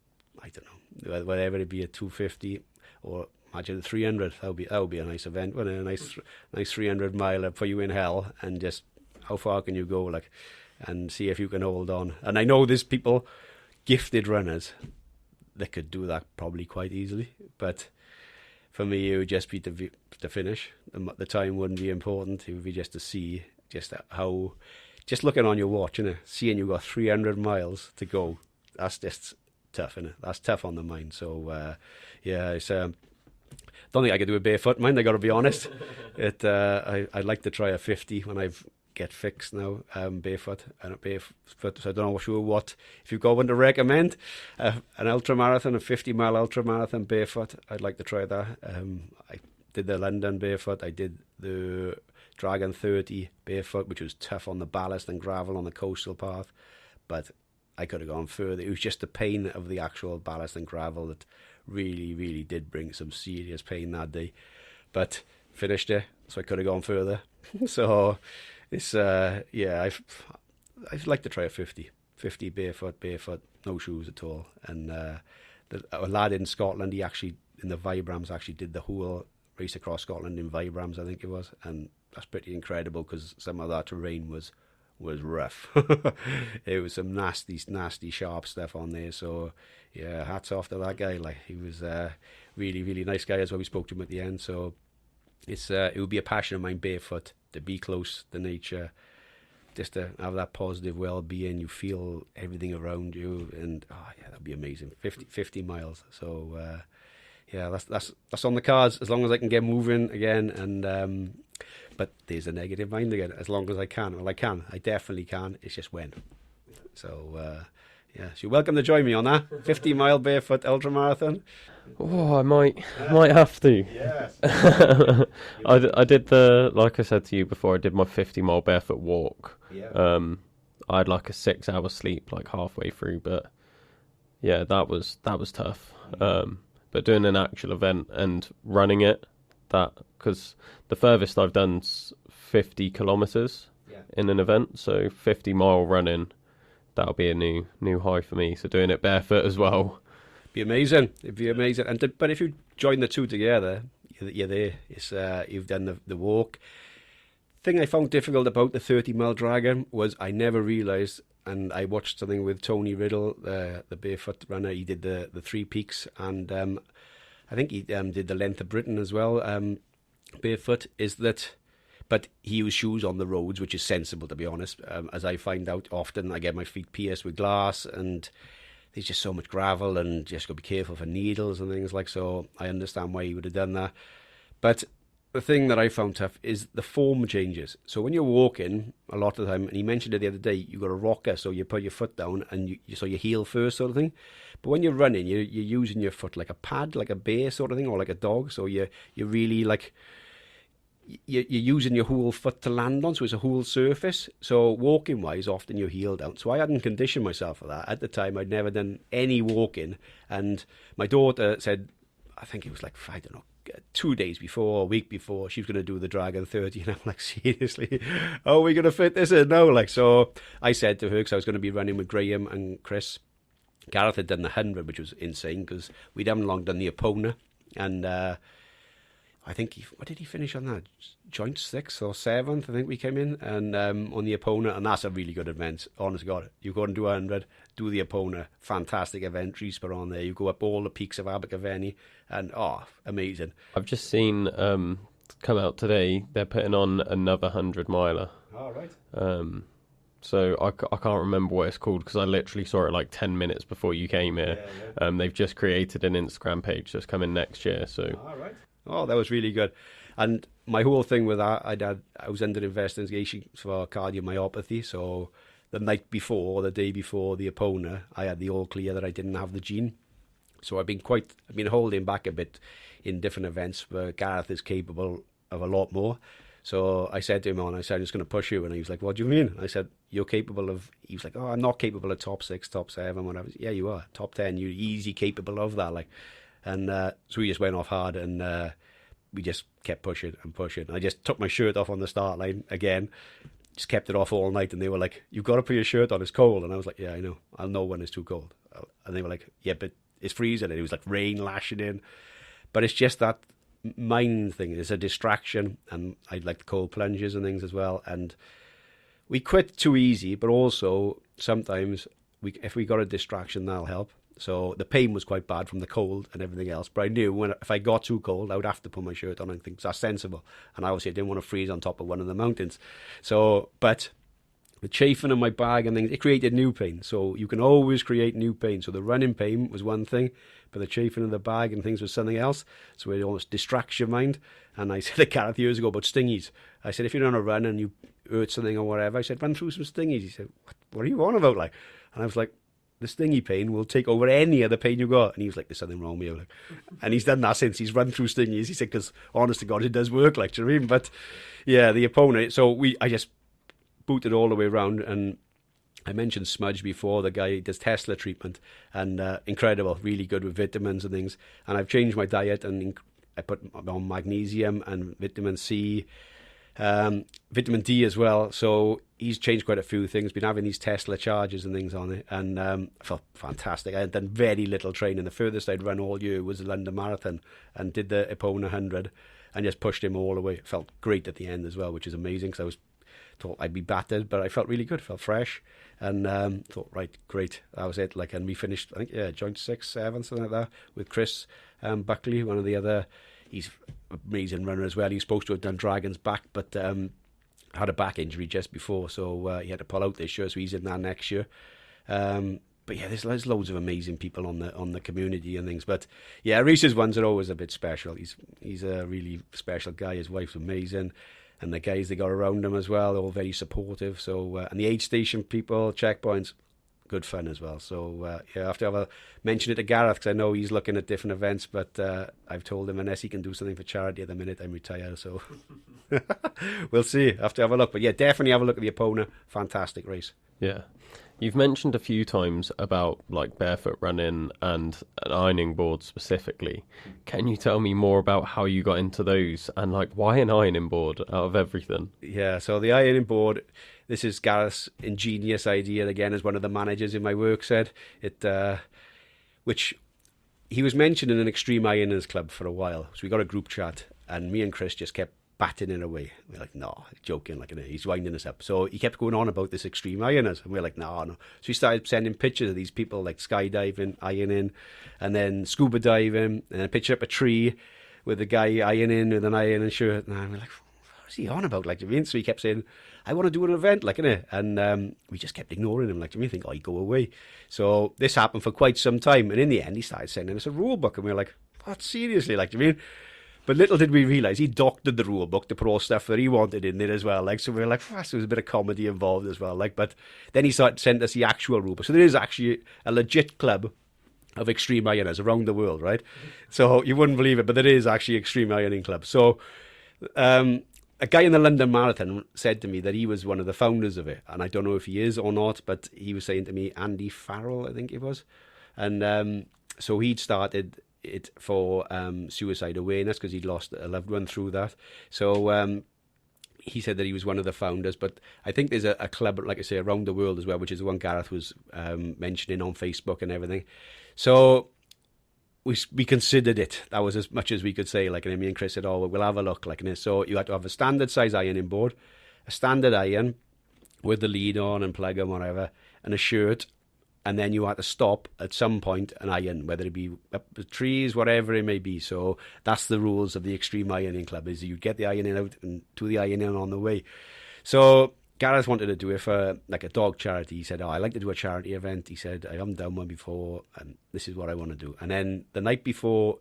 I don't know, whether it be a 250 or imagine a 300, that would be a nice event, wouldn't it? A nice 300 mile for you in hell, and just how far can you go, like, and see if you can hold on. And I know there's people, gifted runners, that could do that probably quite easily, but for me, it would just be to finish. The time wouldn't be important. It would be just to see just how, just looking on your watch, innit? Seeing you've got 300 miles to go. That's just tough, innit? That's tough on the mind. So, yeah, it's don't think I could do a barefoot, mind, I got to be honest. I'd like to try a 50 when I've get fixed now, barefoot, so I don't know sure what, if you've got one to recommend, an ultra marathon, a 50-mile ultra marathon barefoot, I'd like to try that. I did the London barefoot, I did the Dragon 30 barefoot, which was tough on the ballast and gravel on the coastal path, but I could have gone further. It was just the pain of the actual ballast and gravel that really, really did bring some serious pain that day. But finished it, so I could have gone further. So it's I'd like to try a 50 barefoot, no shoes at all. And a lad in Scotland, he actually in the Vibrams actually did the whole race across Scotland in Vibrams, I think it was, and that's pretty incredible because some of that terrain was rough. It was some nasty sharp stuff on there. So yeah, hats off to that guy. Like, he was really, really nice guy as well. We spoke to him at the end. So it would be a passion of mine, barefoot, to be close to nature, just to have that positive well-being. You feel everything around you, and that'd be amazing. 50 miles. So that's on the cards as long as I can get moving again. And but there's a negative mind again. As long as I can, well, I definitely can. It's just when. So so you're welcome to join me on that 50-mile barefoot ultramarathon. Oh, I might have to. Yes. I did like I said to you before, I did my 50-mile barefoot walk. Yeah. I had like a 6-hour sleep like halfway through, but yeah, that was tough. But doing an actual event and running it, because the furthest I've done's 50 kilometers in an event, so 50-mile running, that'll be a new high for me. So doing it barefoot as well. Be amazing. It'd be amazing. But if you join the two together, you're there. It's you've done the walk. Thing I found difficult about the 30-mile Dragon was I never realised, and I watched something with Tony Riddle, the barefoot runner. He did the 3 peaks, and I think he did the length of Britain as well, barefoot. But he used shoes on the roads, which is sensible, to be honest. As I find out often, I get my feet pierced with glass, and there's just so much gravel, and just got to be careful for needles and things like so. I understand why he would have done that. But the thing that I found tough is the form changes. So when you're walking, a lot of the time, and he mentioned it the other day, you got a rocker, so you put your foot down, and so you heel first, sort of thing. But when you're running, you're using your foot like a pad, like a bear sort of thing, or like a dog. So you're really like, you're using your whole foot to land on, so it's a whole surface. So walking wise, often you're heel down. So I hadn't conditioned myself for that. At the time, I'd never done any walking, and my daughter said, I think it was like, I don't know, 2 days before, a week before, she was going to do the Dragon 30, and I'm like, seriously, are we going to fit this in now? Like, so I said to her, because I was going to be running with Graham and Chris, Gareth had done the 100, which was insane, because we'd haven't long done the Epona, and I think what did he finish on that? Joint 6th or 7th, I think we came in, and on the Epona, and that's a really good event. Honest to God, you go and do 100, do the Epona, fantastic event. Trees on there. You go up all the peaks of Abergavenny, and amazing. I've just seen come out today. They're putting on another 100-miler. All right. So I can't remember what it's called because I literally saw it like 10 minutes before you came here. Yeah. They've just created an Instagram page that's coming next year. So. All right. Oh, that was really good. And my whole thing with that, I was under investigation for cardiomyopathy. So the night before, the day before the Epona, I had the all clear that I didn't have the gene. So I've been holding back a bit in different events, but Gareth is capable of a lot more. So I said to him, I'm just going to push you. And he was like, what do you mean? I said, you're capable of, he was like, I'm not capable of top 6, top 7, whatever. Yeah, you are. Top 10, you're easy capable of that. Like, and so we just went off hard, and we just kept pushing and pushing. And I just took my shirt off on the start line again, just kept it off all night. And they were like, you've got to put your shirt on, it's cold. And I was like, yeah, I know. I'll know when it's too cold. And they were like, yeah, but it's freezing. And it was like rain lashing in. But it's just that mind thing. It's a distraction. And I like the cold plunges and things as well. And we quit too easy, but also sometimes if we got a distraction, that'll help. So the pain was quite bad from the cold and everything else. But I knew if I got too cold, I would have to put my shirt on and think that's sensible. And obviously I didn't want to freeze on top of one of the mountains. So, but the chafing in my bag and things, it created new pain. So you can always create new pain. So the running pain was one thing, but the chafing in the bag and things was something else. So it almost distracts your mind. And I said to Gareth years ago about stingies. I said, if you're on a run and you hurt something or whatever, I said, run through some stingies. He said, what are you on about? Like, and I was like, the stingy pain will take over any other pain you got. And he was like, there's something wrong with you. Like, and he's done that since. He's run through stingies. He said, because honest to God, it does work, like, do you know what I mean? But yeah, the opponent. So I just booted all the way around. And I mentioned Smudge before, the guy who does Tesla treatment, and incredible, really good with vitamins and things. And I've changed my diet, and I put on magnesium and vitamin C, vitamin D as well. So he's changed quite a few things, been having these Tesla charges and things on it, and I felt fantastic. I had done very little training. The furthest I'd run all year was the London Marathon, and did the Epona 100 and just pushed him all the way. It felt great at the end as well, which is amazing, because thought I'd be battered, but I felt really good, felt fresh, and thought, right, great, that was it. Like, and we finished, I think, joint 6, 7, something like that, with Chris Buckley, one of the other. He's an amazing runner as well. He was supposed to have done Dragon's Back, but had a back injury just before, so he had to pull out this year, so he's in that next year. But yeah, there's loads of amazing people on the community and things. But yeah, Reese's ones are always a bit special. He's a really special guy. His wife's amazing, and the guys they got around him as well, they're all very supportive. So and the aid station people, checkpoints, good fun as well. So yeah, I have to mention it to Gareth, because I know he's looking at different events, but I've told him unless he can do something for charity at the minute, I'm retired. So we'll see. I have to have a look. But yeah, definitely have a look at the Epona. Fantastic race. Yeah. You've mentioned a few times about like barefoot running and an ironing board specifically. Can you tell me more about how you got into those, and like why an ironing board out of everything? Yeah, so the ironing board, this is Gareth's ingenious idea, again, as one of the managers in my work said. Which he was mentioned in an extreme ironers club for a while. So we got a group chat, and me and Chris just kept batting it away. We're like, no, joking, like, he's winding us up. So he kept going on about this extreme ironers, and we're like, no. So we started sending pictures of these people, like skydiving, ironing, and then scuba diving, and a picture up a tree with the guy ironing with an ironing shirt, and we're like, what's he on about? Like, do you mean? So he kept saying, I want to do an event, like, innit? And we just kept ignoring him, like, do you mean? Think, oh, he'd go away. So this happened for quite some time, and in the end, he started sending us a rule book, and we were like, what, seriously? Like, do you mean? But little did we realise he doctored the rule book to put all stuff that he wanted in there as well. Like, so we were like, so there was a bit of comedy involved as well. Like, but then he started to send us the actual rule book. So there is actually a legit club of extreme ironers around the world, right? So you wouldn't believe it, but there is actually extreme ironing club. So a guy in the London Marathon said to me that he was one of the founders of it, and I don't know if he is or not, but he was saying to me, Andy Farrell, I think it was, and so he'd started it for suicide awareness, because he'd lost a loved one through that. So he said that he was one of the founders, but I think there's a club, like I say, around the world as well, which is the one Gareth was mentioning on Facebook and everything. So we considered it. That was as much as we could say. Like, and me and Chris said, oh, we'll have a look. Like, and so you had to have a standard size ironing board, a standard iron with the lead on and plug and whatever, and a shirt. And then you had to stop at some point and iron, whether it be up the trees, whatever it may be. So that's the rules of the Extreme Ironing Club, is you get the ironing out and do the ironing on the way. So Gareth wanted to do it for like a dog charity. He said, oh, I like to do a charity event. He said, I haven't done one before, and this is what I want to do. And then the night before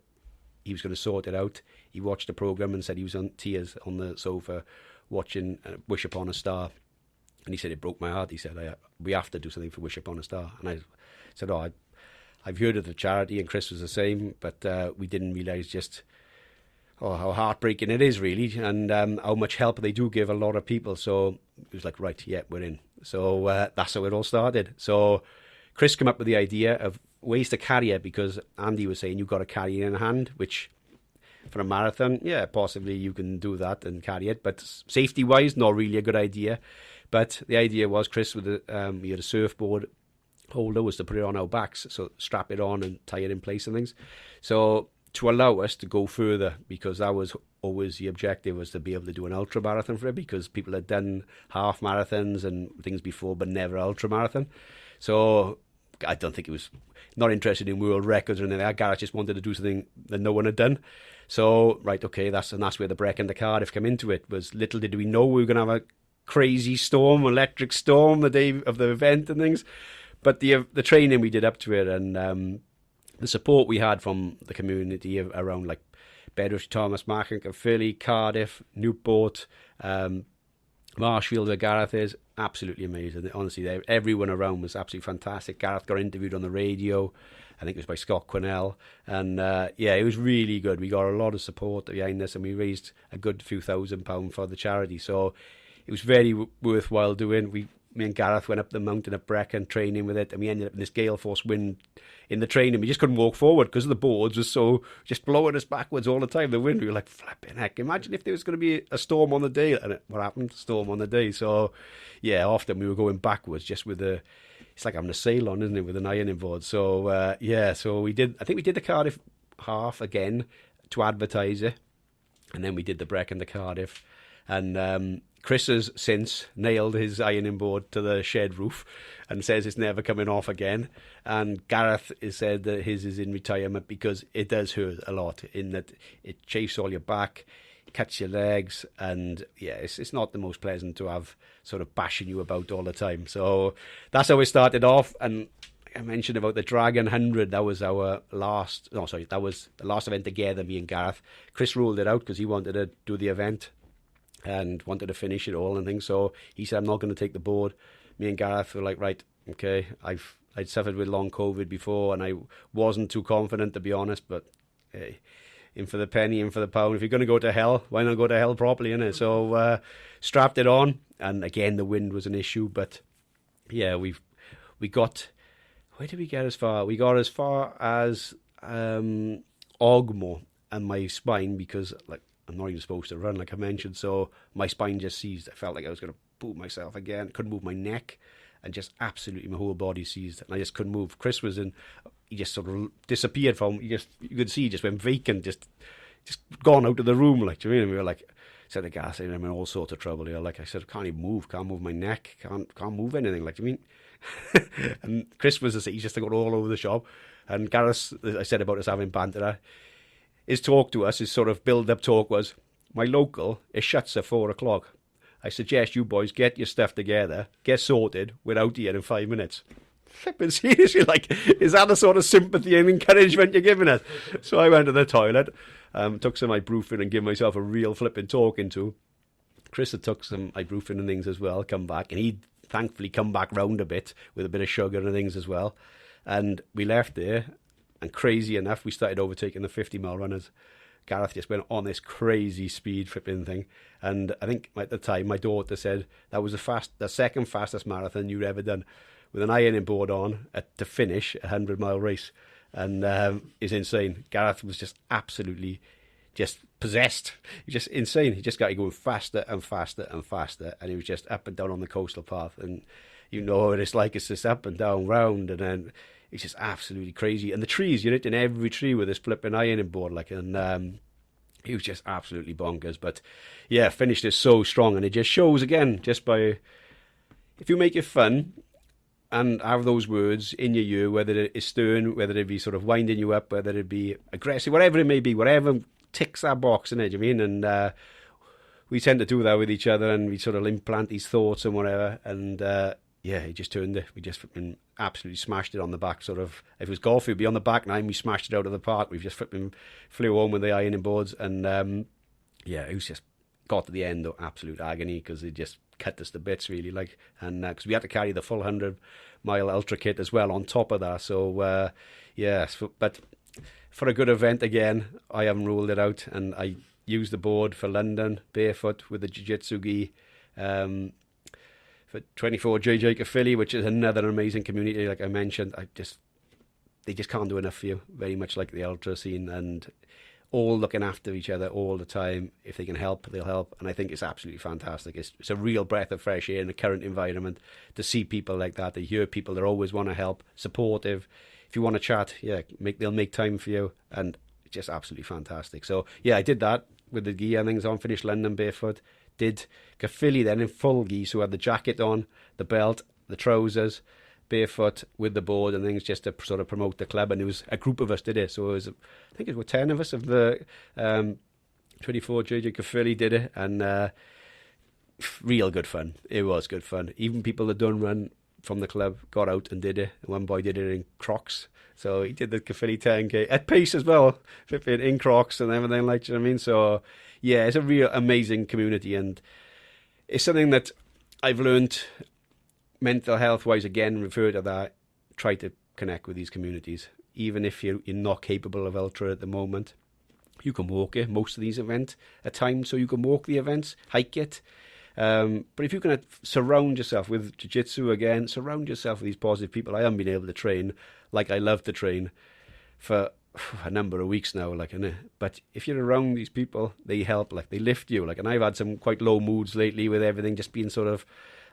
he was going to sort it out, he watched the programme and said he was on tears on the sofa watching Wish Upon a Star. And he said, it broke my heart. He said, we have to do something for Wish Upon a Star. And I said, oh, I've heard of the charity, and Chris was the same, but we didn't realise just how heartbreaking it is, really, and how much help they do give a lot of people. So it was like, right, yeah, we're in. So that's how it all started. So Chris came up with the idea of ways to carry it, because Andy was saying you've got to carry it in hand, which for a marathon, yeah, possibly you can do that and carry it, but safety-wise, not really a good idea. But the idea was, Chris, with we had a surfboard holder, was to put it on our backs, so strap it on and tie it in place and things. So to allow us to go further, because that was always the objective, was to be able to do an ultra marathon for it, because people had done half marathons and things before, but never ultra marathon. So I don't think it was not interested in world records or anything like that. Gareth just wanted to do something that no one had done. So right, okay, that's where the Breck and the Cardiff come into it. Was little did we know we were going to have a crazy storm, electric storm, the day of the event and things. But the training we did up to it, and the support we had from the community around, like Bedford, Thomas, Markham, Philly, Cardiff, Newport, Marshfield, where Gareth is, absolutely amazing. Honestly, everyone around was absolutely fantastic. Gareth got interviewed on the radio. I think it was by Scott Neale. And yeah, it was really good. We got a lot of support behind us, and we raised a good few £1,000 for the charity. So it was very worthwhile doing. Me and Gareth went up the mountain at Brecon training with it, and we ended up in this gale force wind in the training. We just couldn't walk forward because the boards were so just blowing us backwards all the time. The wind, we were like, flipping heck. Imagine if there was going to be a storm on the day. And what happened? Storm on the day. So yeah, often we were going backwards just with it's like having a sail on, isn't it, with an ironing board. So yeah, so we did, I think we did the Cardiff half again to advertise it. And then we did the Brecon to Cardiff. And Chris has since nailed his ironing board to the shed roof and says it's never coming off again. And Gareth has said that his is in retirement because it does hurt a lot, in that it chafes all your back, cuts your legs, and yeah, it's not the most pleasant to have sort of bashing you about all the time. So that's how it started off. And I mentioned about the Dragon 100. That was our last, no, sorry, that was the last event together, me and Gareth. Chris ruled it out because he wanted to do the event and wanted to finish it all and things. So he said, I'm not going to take the board. Me and Gareth were like, right, okay. I'd suffered with long COVID before, and I wasn't too confident, to be honest, but hey, in for the penny, in for the pound. If you're going to go to hell, why not go to hell properly, innit? So strapped it on, and again, the wind was an issue, but yeah, we got, where did we get as far? We got as far as Ogmore, and my spine, because like, I'm not even supposed to run, like I mentioned, so my spine just seized. I felt like I was going to boot myself again. Couldn't move my neck, and just absolutely my whole body seized, and I just couldn't move. Chris was in, he just sort of disappeared from, you could see he just went vacant, just gone out of the room, like, do you know what I mean? And we were like, said the guy, saying I'm in all sorts of trouble here. Like I said, I can't even move, can't move my neck, can't move anything, like, do you mean? And Chris was, he just got all over the shop, and Gareth, I said about us having banter, his talk to us, his sort of build-up talk was, my local, it shuts at 4 o'clock. I suggest you boys get your stuff together, get sorted, we're out here in 5 minutes. Flipping seriously, like, is that the sort of sympathy and encouragement you're giving us? So I went to the toilet, took some ibuprofen and gave myself a real flipping talking to. Chris had took some ibuprofen and things as well, come back, and he'd thankfully come back round a bit with a bit of sugar and things as well. And we left there. And crazy enough, we started overtaking the 50-mile runners. Gareth just went on this crazy speed flipping thing. And I think at the time, my daughter said that was the second fastest marathon you'd ever done, with an ironing board on to finish a 100-mile race. And it's insane. Gareth was just absolutely just possessed. He was just insane. He just got going faster and faster and faster. And he was just up and down on the coastal path. And you know what it's like. It's just up and down, round, and then it's just absolutely crazy. And the trees, you're hitting every tree with this flipping ironing board, like, and he was just absolutely bonkers. But yeah, finished it so strong, and it just shows again, just by, if you make it fun and have those words in your ear, whether it is stern, whether it be sort of winding you up, whether it be aggressive, whatever it may be, whatever ticks that box, in it, you mean? And we tend to do that with each other, and we sort of implant these thoughts and whatever, and yeah, he just turned it. We just absolutely smashed it on the back. Sort of, if it was golf, it would be on the back nine. We smashed it out of the park. We just flew home with the ironing boards, and yeah, it was just got to the end of absolute agony because it just cut us to bits, really. Like, and because we had to carry the full 100-mile ultra kit as well on top of that. So yeah, but for a good event again, I haven't ruled it out, and I used the board for London barefoot with the jiu-jitsu gi. For 24 JJ Caerphilly, which is another amazing community, like I mentioned. They just can't do enough for you, very much like the ultra scene, and all looking after each other all the time. If they can help, they'll help, and I think it's absolutely fantastic. It's a real breath of fresh air in the current environment to see people like that, to hear people that always want to help, supportive. If you want to chat, yeah, they'll make time for you, and it's just absolutely fantastic. So yeah, I did that with the gear and things on, finished London barefoot. Did Caerphilly then in full gi, so had the jacket on, the belt, the trousers, barefoot with the board and things, just to sort of promote the club. And it was a group of us did it, so it was, I think it was 10 of us of the 24 JJ Caerphilly did it, and real good fun. It was good fun. Even people that don't run from the club got out and did it. One boy did it in Crocs, so he did the Caerphilly 10k at pace as well, in Crocs and everything, like, you know what I mean? So yeah, it's a real amazing community, and it's something that I've learned mental health wise. Again, refer to that. Try to connect with these communities, even if you're not capable of ultra at the moment. You can walk it. Most of these events at times, so you can walk the events, hike it. But if you can surround yourself with jiu-jitsu again, surround yourself with these positive people. I haven't been able to train like I love to train for a number of weeks now, like, but if you're around these people, they help, like, they lift you, like, and I've had some quite low moods lately with everything just being sort of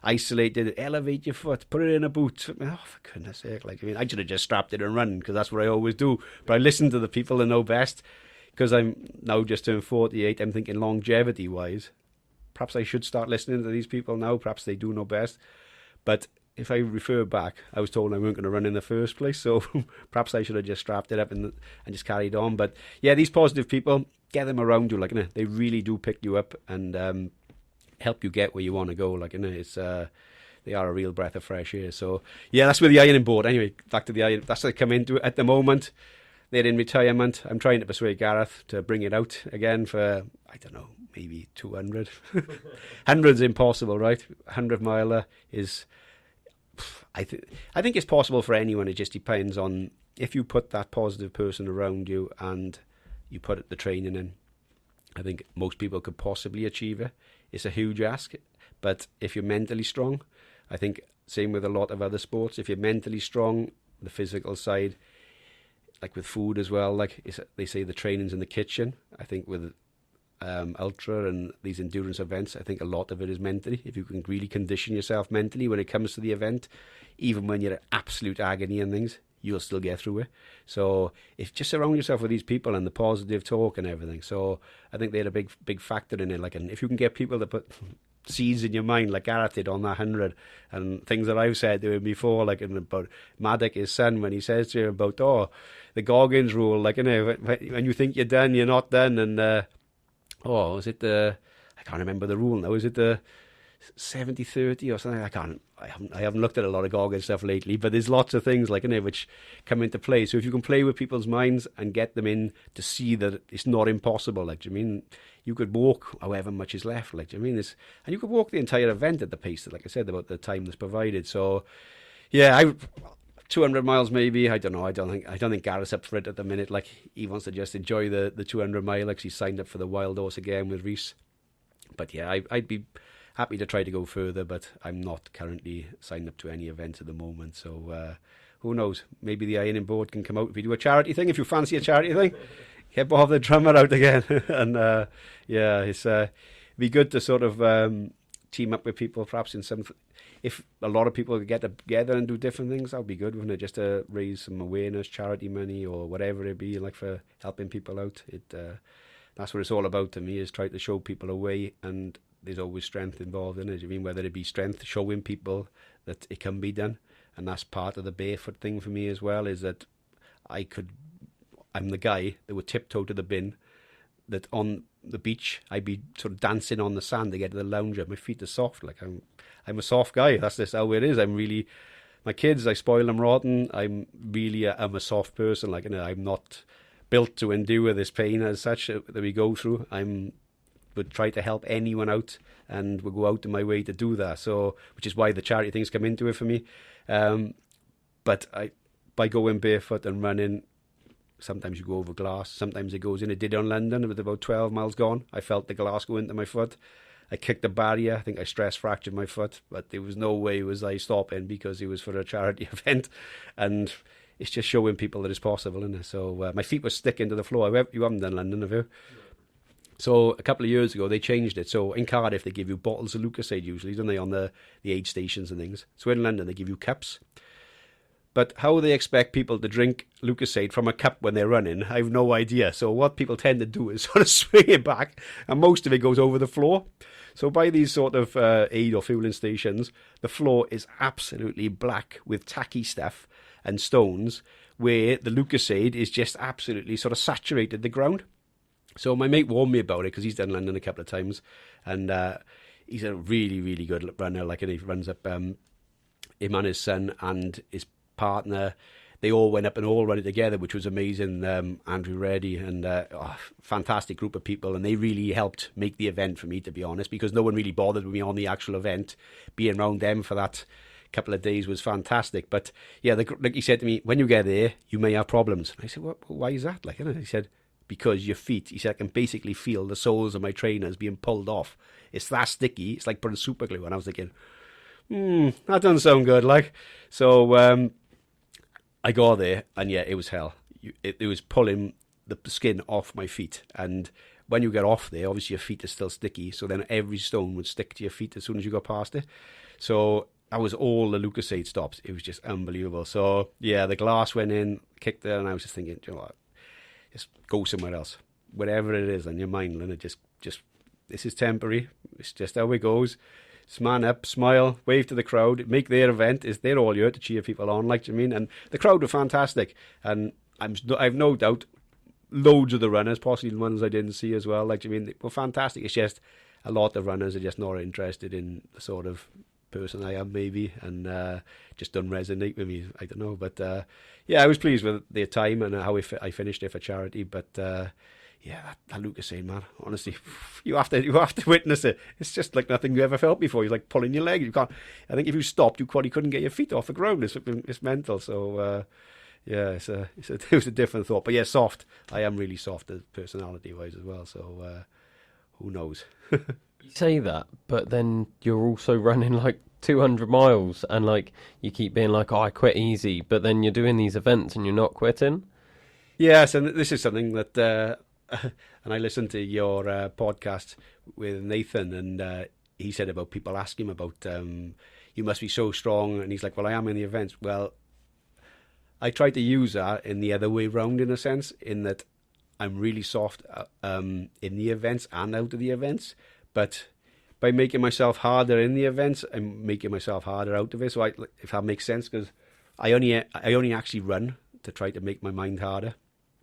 isolated. Elevate your foot, put it in a boot. Oh, for goodness sake, like, I mean, I should have just strapped it and run, because that's what I always do, but I listen to the people that know best, because I'm now just turned 48. I'm thinking longevity wise, perhaps I should start listening to these people now. Perhaps they do know best, but if I refer back, I was told I weren't going to run in the first place, so perhaps I should have just strapped it up and just carried on. But yeah, these positive people, get them around you, like, they really do pick you up and help you get where you want to go, like, it's they are a real breath of fresh air. So yeah, that's with the ironing board. Anyway, back to the iron. That's what I come into at the moment. They're in retirement. I'm trying to persuade Gareth to bring it out again for, I don't know, maybe 200. 100's impossible, right? 100-miler is... I think it's possible for anyone. It just depends on if you put that positive person around you and you put the training in. I think most people could possibly achieve it. It's a huge ask, but if you're mentally strong, I think same with a lot of other sports. If you're mentally strong, the physical side, like with food as well, like they say the training's in the kitchen. I think with ultra and these endurance events, I think a lot of it is mentally. If you can really condition yourself mentally when it comes to the event, even when you're at absolute agony and things, you'll still get through it. So if just surround yourself with these people and the positive talk and everything. So I think they're a big factor in it. Like, and if you can get people to put seeds in your mind, like Gareth did on that 100, and things that I've said to him before, like about Maddock, his son, when he says to him about the Goggins rule, like, when you think you're done, you're not done. And was it the, I can't remember the rule now, is it the 70-30 or something? I haven't looked at a lot of Goggins stuff lately, but there's lots of things, like, which come into play. So if you can play with people's minds and get them in to see that it's not impossible, like, do you mean you could walk however much is left, like, do you mean this, and you could walk the entire event at the pace that, like I said, about the time that's provided. So yeah, 200 miles maybe. I don't know. I don't think Gareth's up for it at the minute. Like, he wants to just enjoy the 200 mile. Like, he's signed up for the Wild Horse again with Reese. But yeah, I'd be happy to try to go further, but I'm not currently signed up to any event at the moment. So who knows? Maybe the ironing board can come out if we do a charity thing. If you fancy a charity thing, get Bob the drummer out again. And yeah, it's be good to sort of team up with people, perhaps in some. If a lot of people get together and do different things, that would be good, wouldn't it? Just to raise some awareness, charity money, or whatever it be, like for helping people out. That's what it's all about to me, is try to show people a way, and there's always strength involved in it. I mean, whether it be strength, showing people that it can be done, and that's part of the barefoot thing for me as well, is that I'm the guy that would tiptoe to the bin, that on the beach I'd be sort of dancing on the sand to get to the lounger. My feet are soft, like I'm a soft guy. That's just how it is. My kids, I spoil them rotten. I'm a soft person. Like, I'm not built to endure this pain as such that we go through. Would try to help anyone out, and would go out of my way to do that. So, which is why the charity things come into it for me. But by going barefoot and running, sometimes you go over glass, sometimes it goes in. It did on London, with about 12 miles gone. I felt the glass go into my foot. I kicked a barrier. I think I stress fractured my foot, but there was no way was I stopping, because it was for a charity event. And it's just showing people that it's possible, isn't it? So my feet were sticking to the floor. You haven't done London, have you? So a couple of years ago, they changed it. So in Cardiff, they give you bottles of Lucozade usually, don't they, on the aid stations and things. So in London, they give you cups. But how they expect people to drink Lucozade from a cup when they're running, I have no idea. So what people tend to do is sort of swing it back, and most of it goes over the floor. So by these sort of aid or fueling stations, the floor is absolutely black with tacky stuff and stones, where the Lucozade is just absolutely sort of saturated the ground. So my mate warned me about it, because he's done London a couple of times, and he's a really, really good runner. Like, and he runs up him and his son and his partner. they all went up and all ran it together, which was amazing. Andrew Reddy and fantastic group of people, and they really helped make the event for me, to be honest, because no one really bothered with me on the actual event. Being around them for that couple of days was fantastic. But yeah, like he said to me, when you get there, you may have problems. And I said, why is that? Like, you know, he said, because your feet, he said, I can basically feel the soles of my trainers being pulled off. It's that sticky. It's like putting super glue. And I was thinking, that doesn't sound good. Like, so I got there, and yeah, it was hell. It was pulling the skin off my feet. And when you get off there, obviously your feet are still sticky. So then every stone would stick to your feet as soon as you got past it. So that was all the Lucasade stops. It was just unbelievable. So yeah, the glass went in, kicked it, and I was just thinking, you know what? Just go somewhere else, whatever it is on your mind, and it just this is temporary. It's just how it goes. Just man up, smile, wave to the crowd, make their event. They're all here to cheer people on, like, do you mean? And the crowd were fantastic, and I've no doubt loads of the runners, possibly the ones I didn't see as well, like, do you mean, they were fantastic. It's just a lot of runners are just not interested in the sort of person I am, maybe, and just don't resonate with me. I don't know, but yeah, I was pleased with their time and how I finished it for charity. But yeah, that Lucasade, man, honestly, you have to witness it. It's just like nothing you ever felt before. You're like pulling your leg. You can't. I think if you stopped, you probably couldn't get your feet off the ground. It's mental. So yeah, it was a different thought. But yeah, soft. I am really soft personality wise as well. So who knows? You say that, but then you're also running like 200 miles, and like you keep being like, "Oh, I quit easy," but then you're doing these events and you're not quitting. Yes, and this is something that, and I listened to your podcast with Nathan, and he said about people asking him about, you must be so strong, and he's like, well, I am in the events. Well, I try to use that in the other way round, in a sense, in that I'm really soft in the events and out of the events. But by making myself harder in the events, I'm making myself harder out of it. So if that makes sense, because I only actually run to try to make my mind harder.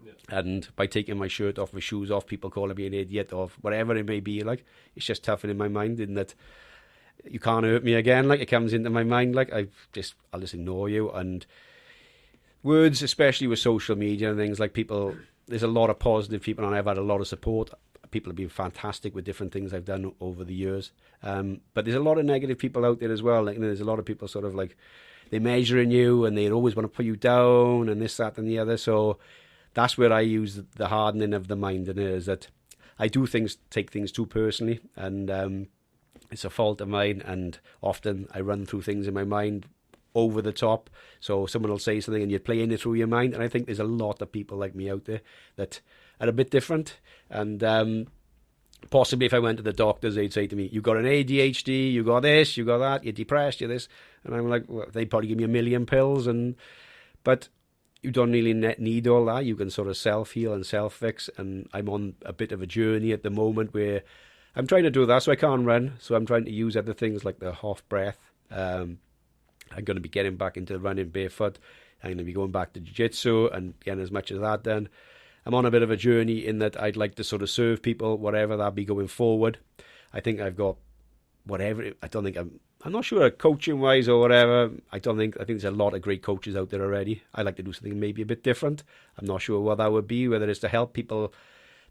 Yeah. And by taking my shirt off, my shoes off, people calling me an idiot or whatever it may be, like, it's just toughening my mind in that you can't hurt me again. Like, it comes into my mind, like, I'll just ignore you. And words, especially with social media and things, like, people, there's a lot of positive people, and I've had a lot of support. People have been fantastic with different things I've done over the years. But there's a lot of negative people out there as well. Like, you know, there's a lot of people sort of like, they're measuring you and they always want to put you down and this, that, and the other. So that's where I use the hardening of the mind, and it is that I do take things too personally, and it's a fault of mine. And often I run through things in my mind over the top. So someone will say something and you're playing it through your mind. And I think there's a lot of people like me out there that are a bit different. And possibly if I went to the doctors, they'd say to me, you got an ADHD, you got this, you got that, you're depressed, you're this. And I'm like, well, they'd probably give me a million pills. But you don't really need all that. You can sort of self-heal and self-fix. And I'm on a bit of a journey at the moment where I'm trying to do that. So I can't run. So I'm trying to use other things like the half breath. I'm going to be getting back into running barefoot. I'm going to be going back to jiu-jitsu and getting as much of that done. I'm on a bit of a journey in that I'd like to sort of serve people, whatever that be going forward. I think I've got whatever. I don't think I'm not sure coaching wise or whatever. I think there's a lot of great coaches out there already. I'd like to do something maybe a bit different. I'm not sure what that would be, whether it's to help people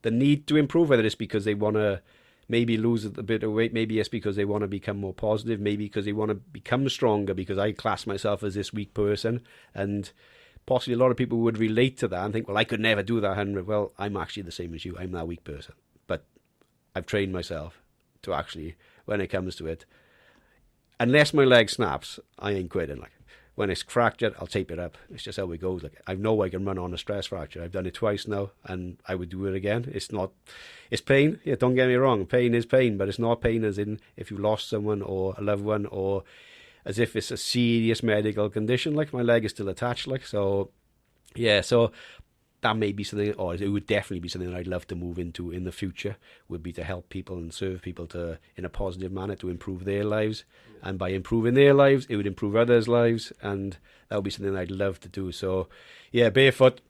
that need to improve, whether it's because they want to maybe lose a bit of weight, maybe it's because they want to become more positive, maybe because they want to become stronger, because I class myself as this weak person, and possibly a lot of people would relate to that and think, well, I could never do that, Henry. Well, I'm actually the same as you. I'm that weak person. But I've trained myself to actually, when it comes to it, unless my leg snaps, I ain't quitting. Like, when it's fractured, I'll tape it up. It's just how it goes. Like, I know I can run on a stress fracture. I've done it twice now, and I would do it again. It's pain. Yeah, don't get me wrong. Pain is pain, but it's not pain as in if you lost someone or a loved one, or as if it's a serious medical condition. Like, my leg is still attached. Like, so yeah, so that may be something, or it would definitely be something that I'd love to move into in the future, would be to help people and serve people to, in a positive manner, to improve their lives. Yeah. And by improving their lives, it would improve others' lives, and that would be something I'd love to do. So yeah, barefoot,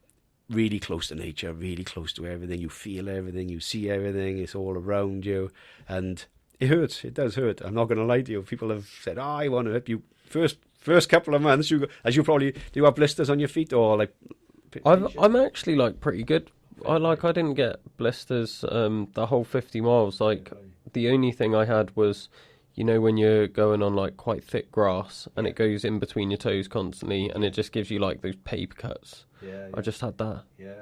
really close to nature, really close to everything. You feel everything, you see everything, it's all around you, and it hurts. It does hurt. I'm not going to lie to you. People have said, I want to help you. First first couple of months, as you probably do, you have blisters on your feet or like? I'm actually like pretty good. I didn't get blisters the whole 50 miles. Like the only thing I had was, you know, when you're going on like quite thick grass and it goes in between your toes constantly and it just gives you like those paper cuts. Yeah. I just had that. Yeah.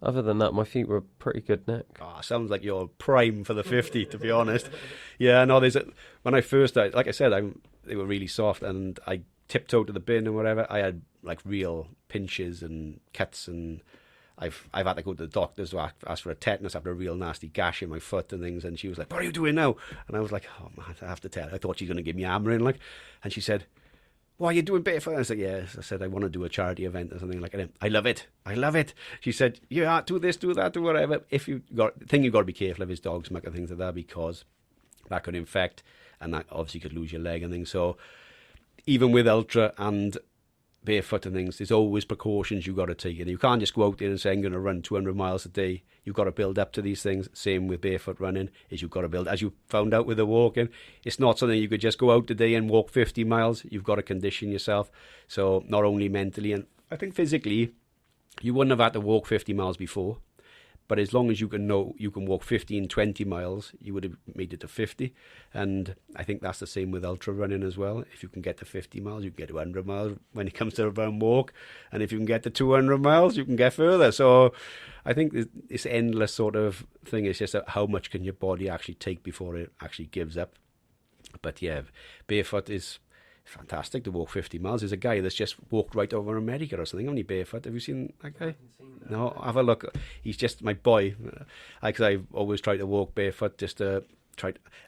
Other than that, my feet were pretty good, Nick. Oh, sounds like you're prime for the 50, to be honest. Yeah, no, when I first started, like I said, they were really soft and I tiptoed to the bin and whatever. I had like real pinches and cuts, and I've had to go to the doctors to ask for a tetanus after a real nasty gash in my foot and things. And she was like, "What are you doing now?" And I was like, "Oh man, I have to tell her." I thought she's going to give me hammering, like. And she said, "Why are you doing barefoot?" I said, "Yes." I said, "I want to do a charity event or something like that." "I love it. I love it." She said, "Yeah, do this, do that, do whatever." The thing you've got to be careful of is dog's muck and things like that, because that could infect and that obviously could lose your leg and things. So even with ultra and barefoot and things, there's always precautions you've got to take. And you can't just go out there and say, "I'm going to run 200 miles a day." You've got to build up to these things. Same with barefoot running, is you've got to build, as you found out with the walking, it's not something you could just go out today and walk 50 miles. You've got to condition yourself. So not only mentally, and I think physically, you wouldn't have had to walk 50 miles before. But as long as you can know you can walk 15, 20 miles, you would have made it to 50. And I think that's the same with ultra running as well. If you can get to 50 miles, you can get to 100 miles when it comes to a run walk. And if you can get to 200 miles, you can get further. So I think this endless sort of thing is just how much can your body actually take before it actually gives up. But yeah, barefoot is fantastic to walk 50 miles. There's a guy that's just walked right over America or something, only barefoot. Have you seen that guy? No, have a look. He's just my boy. Because I've always tried to walk barefoot just to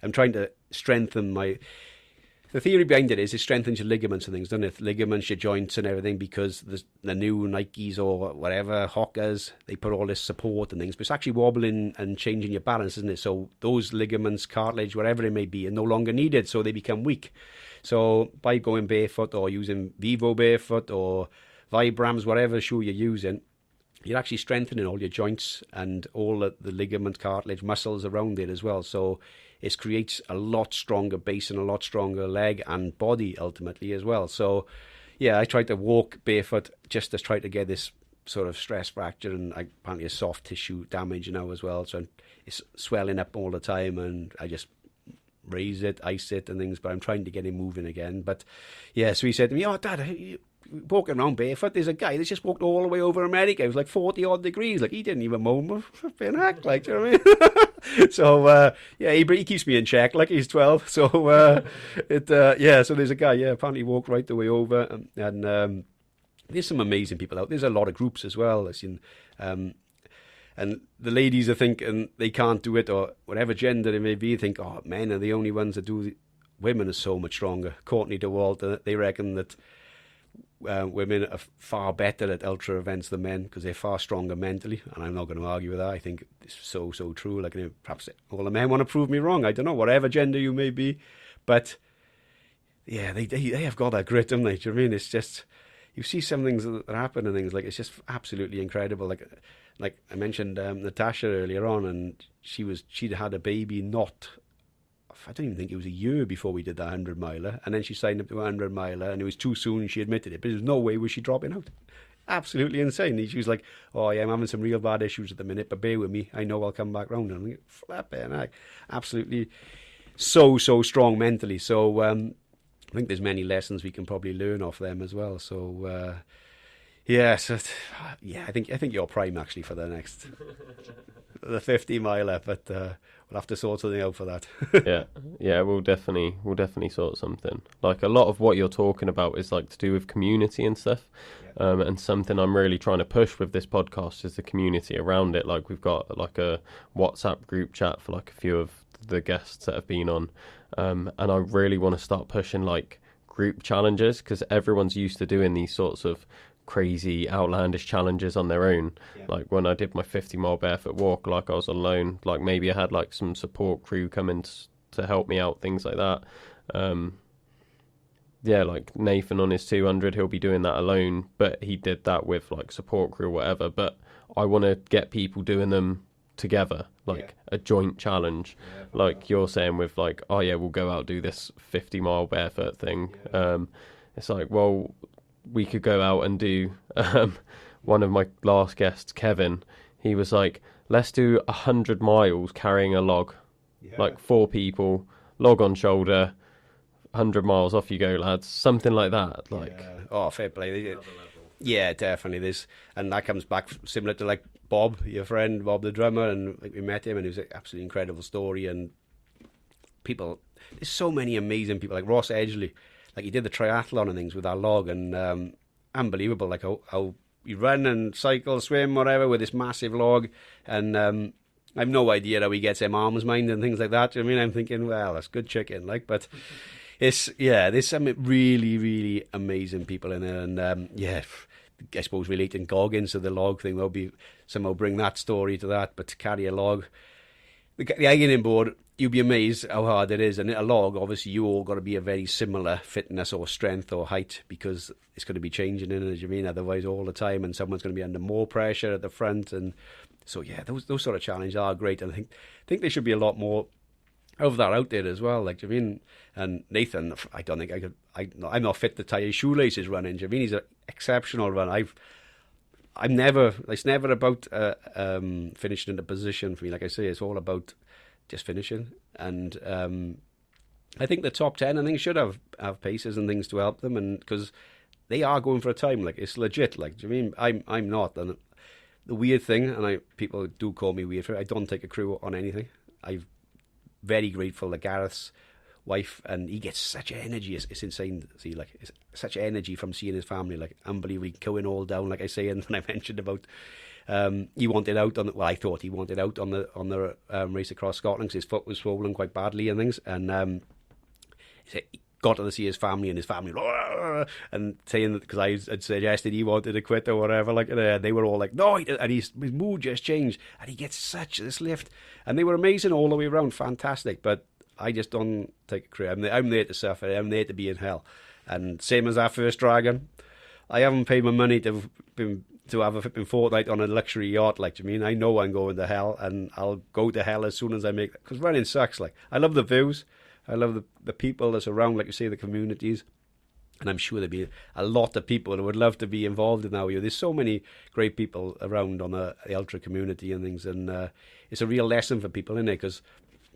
I'm trying to strengthen the theory behind it is it strengthens your ligaments and things, doesn't it? Ligaments, your joints and everything, because the new Nikes or whatever, Hokas, they put all this support and things, but it's actually wobbling and changing your balance, isn't it? So those ligaments, cartilage, whatever it may be, are no longer needed, so they become weak. So by going barefoot or using Vivo barefoot or Vibrams, whatever shoe you're using, you're actually strengthening all your joints and all the ligament, cartilage, muscles around it as well. So it creates a lot stronger base and a lot stronger leg and body ultimately as well. So yeah, I tried to walk barefoot just to try to get this sort of stress fracture and apparently a soft tissue damage now as well. So it's swelling up all the time and I just raise it, ice it and things, but I'm trying to get him moving again. But yeah, so he said to me, "Oh, Dad, you walking around barefoot, there's a guy that's just walked all the way over America. It was like 40 odd degrees. Like, he didn't even moan my flipping heck, like, do you know what I mean?" So yeah, he keeps me in check, like he's 12. So yeah, so there's a guy, yeah, apparently walked right the way over, and there's some amazing people out. There's a lot of groups as well. I've seen and the ladies are thinking they can't do it, or whatever gender they may be, think, "Oh, men are the only ones that do it." Women are so much stronger. Courtney DeWalt, they reckon that women are far better at ultra events than men because they're far stronger mentally, and I'm not going to argue with that. I think it's so true. Like, perhaps all the men want to prove me wrong. I don't know, whatever gender you may be, but yeah, they have got that grit, haven't they? Do you know what I mean? It's just, you see some things that happen and things, like, it's just absolutely incredible. Like I mentioned Natasha earlier on, and she'd had a baby I don't even think it was a year before we did that 100 miler, and then she signed up to a 100 miler, and it was too soon, she admitted it, but there's no way was she dropping out. Absolutely insane. She was like, "Oh yeah, I'm having some real bad issues at the minute, but bear with me, I know I'll come back round." And I'm like, flipping heck, absolutely so strong mentally. So I think there's many lessons we can probably learn off them as well. So yeah, I think you're prime actually for the next the 50 miler, but we'll have to sort something out for that. yeah, we'll definitely sort something. Like, a lot of what you're talking about is like to do with community and stuff. And something I'm really trying to push with this podcast is the community around it. Like, we've got like a WhatsApp group chat for like a few of the guests that have been on, and I really want to start pushing like group challenges, because everyone's used to doing these sorts of crazy outlandish challenges on their own. Like when I did my 50-mile barefoot walk, like, I was alone. Like, maybe I had like some support crew coming to help me out, things like that. Yeah, like Nathan on his 200, he'll be doing that alone, but he did that with like support crew or whatever. But I want to get people doing them together, like a joint challenge, like you're saying with like, "Oh yeah, we'll go out do this 50-mile barefoot thing." it's like, well, we could go out and do. One of my last guests, Kevin, he was like, let's do 100 miles carrying a log, like 4 people, log on shoulder, 100 miles, off you go, lads, something like that. Like, oh, fair play. Yeah, definitely. And that comes back similar to like Bob, your friend, Bob the drummer, and like we met him, and it was an absolutely incredible story. And people, there's so many amazing people, like Ross Edgley, like he did the triathlon and things with that log, and unbelievable, like how you run and cycle, swim, whatever, with this massive log, and I have no idea how he gets them arms mined and things like that. I mean, I'm thinking, well, that's good chicken, like, but there's some really, really amazing people in there, and I suppose relating Goggins to the log thing, there'll be somehow bring that story to that, but to carry a log, the ironing board, you'd be amazed how hard it is. And a log, obviously, you all got to be a very similar fitness or strength or height, because it's going to be changing in it, as you mean, otherwise all the time, and someone's going to be under more pressure at the front. And so, yeah, those sort of challenges are great. And I think there should be a lot more of that out there as well. Like, do you mean? And Nathan, I don't think I'm not fit to tie his shoelaces running. Do you mean? He's an exceptional runner. It's never about finishing in a position for me. Like I say, it's all about just finishing. And I think the top 10, I think, should have paces and things to help them, and because they are going for a time, like, it's legit. Like, do you mean? I'm not. And the weird thing, and people do call me weird for it, I don't take a crew on anything. I'm very grateful that Gareth's wife, and he gets such energy, it's insane to see, like, it's such energy from seeing his family, like, unbelievably going all down, like I say. And when I mentioned about he wanted out on I thought he wanted out on the race across Scotland because his foot was swollen quite badly and things, and he got to see his family, and his family and saying that, because I had suggested he wanted to quit or whatever, like, they were all like, no, and his mood just changed, and he gets such this lift, and they were amazing all the way around, fantastic. But I just don't take a crew. I'm there to suffer. I'm there to be in hell. And same as our first Dragon, I haven't paid my money to have a flipping fortnight on a luxury yacht. Like, do you mean? I know I'm going to hell, and I'll go to hell as soon as I make it. Because running sucks. Like, I love the views. I love the people that's around, like you say, the communities. And I'm sure there'd be a lot of people who would love to be involved in that. There's so many great people around on the ultra community and things. And it's a real lesson for people, isn't it? Because,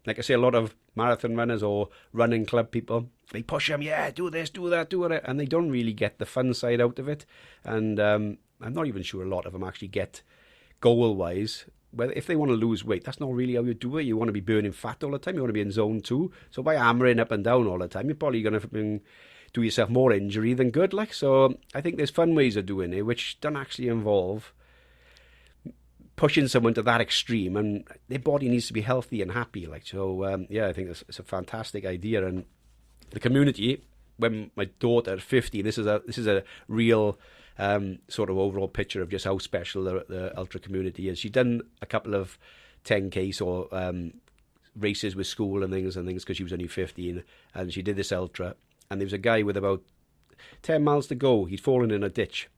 like I say, a lot of marathon runners or running club people, they push them, yeah, do this, do that, do it, and they don't really get the fun side out of it. And I'm not even sure a lot of them actually get goal-wise. Well, if they want to lose weight, that's not really how you do it. You want to be burning fat all the time. You want to be in zone 2. So by hammering up and down all the time, you're probably going to do yourself more injury than good. Like, so I think there's fun ways of doing it, which don't actually involve pushing someone to that extreme, and their body needs to be healthy and happy. Like, so I think it's a fantastic idea. And the community, when my daughter at 50, this is a real sort of overall picture of just how special the ultra community is. She'd done a couple of 10Ks or races with school and things because she was only 15, and she did this ultra, and there was a guy with about 10 miles to go. He'd fallen in a ditch,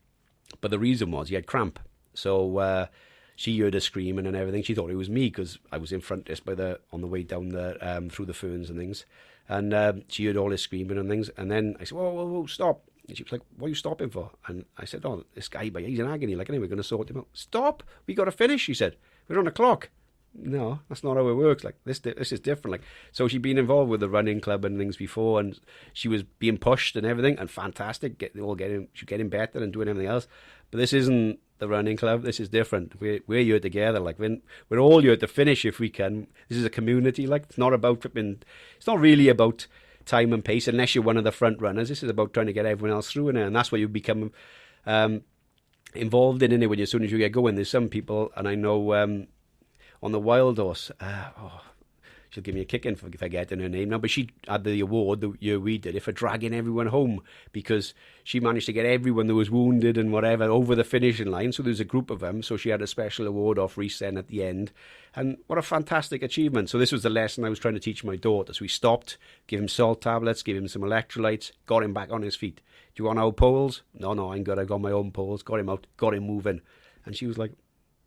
but the reason was he had cramp. So she heard her screaming and everything. She thought it was me because I was in front just on the way down the through the ferns and things. And she heard all his screaming and things. And then I said, whoa, stop. And she was like, what are you stopping for? And I said, oh, this guy, he's in agony. Like, anyway, we're going to sort him out. Stop. We got to finish, she said. We're on a clock. No, that's not how it works. Like, this is different. Like, so she'd been involved with the running club and things before, and she was being pushed and everything, and fantastic. She's getting better and doing everything else. But this isn't the running club. This is different. We're here together. Like, we're all here to finish if we can. This is a community. Like, it's not about flipping. It's not really about time and pace unless you're one of the front runners. This is about trying to get everyone else through in it, and that's where you become involved in it. As soon as you get going, there's some people, and I know. On the Wild Horse, she'll give me a kick-in if I get in her name now, but she had the award the year we did it for dragging everyone home, because she managed to get everyone that was wounded and whatever over the finishing line. So there's a group of them, so she had a special award off Reesen at the end, and what a fantastic achievement. So this was the lesson I was trying to teach my daughter. So we stopped, gave him salt tablets, gave him some electrolytes, got him back on his feet. Do you want our poles? No, I got my own poles. Got him out, got him moving. And she was like,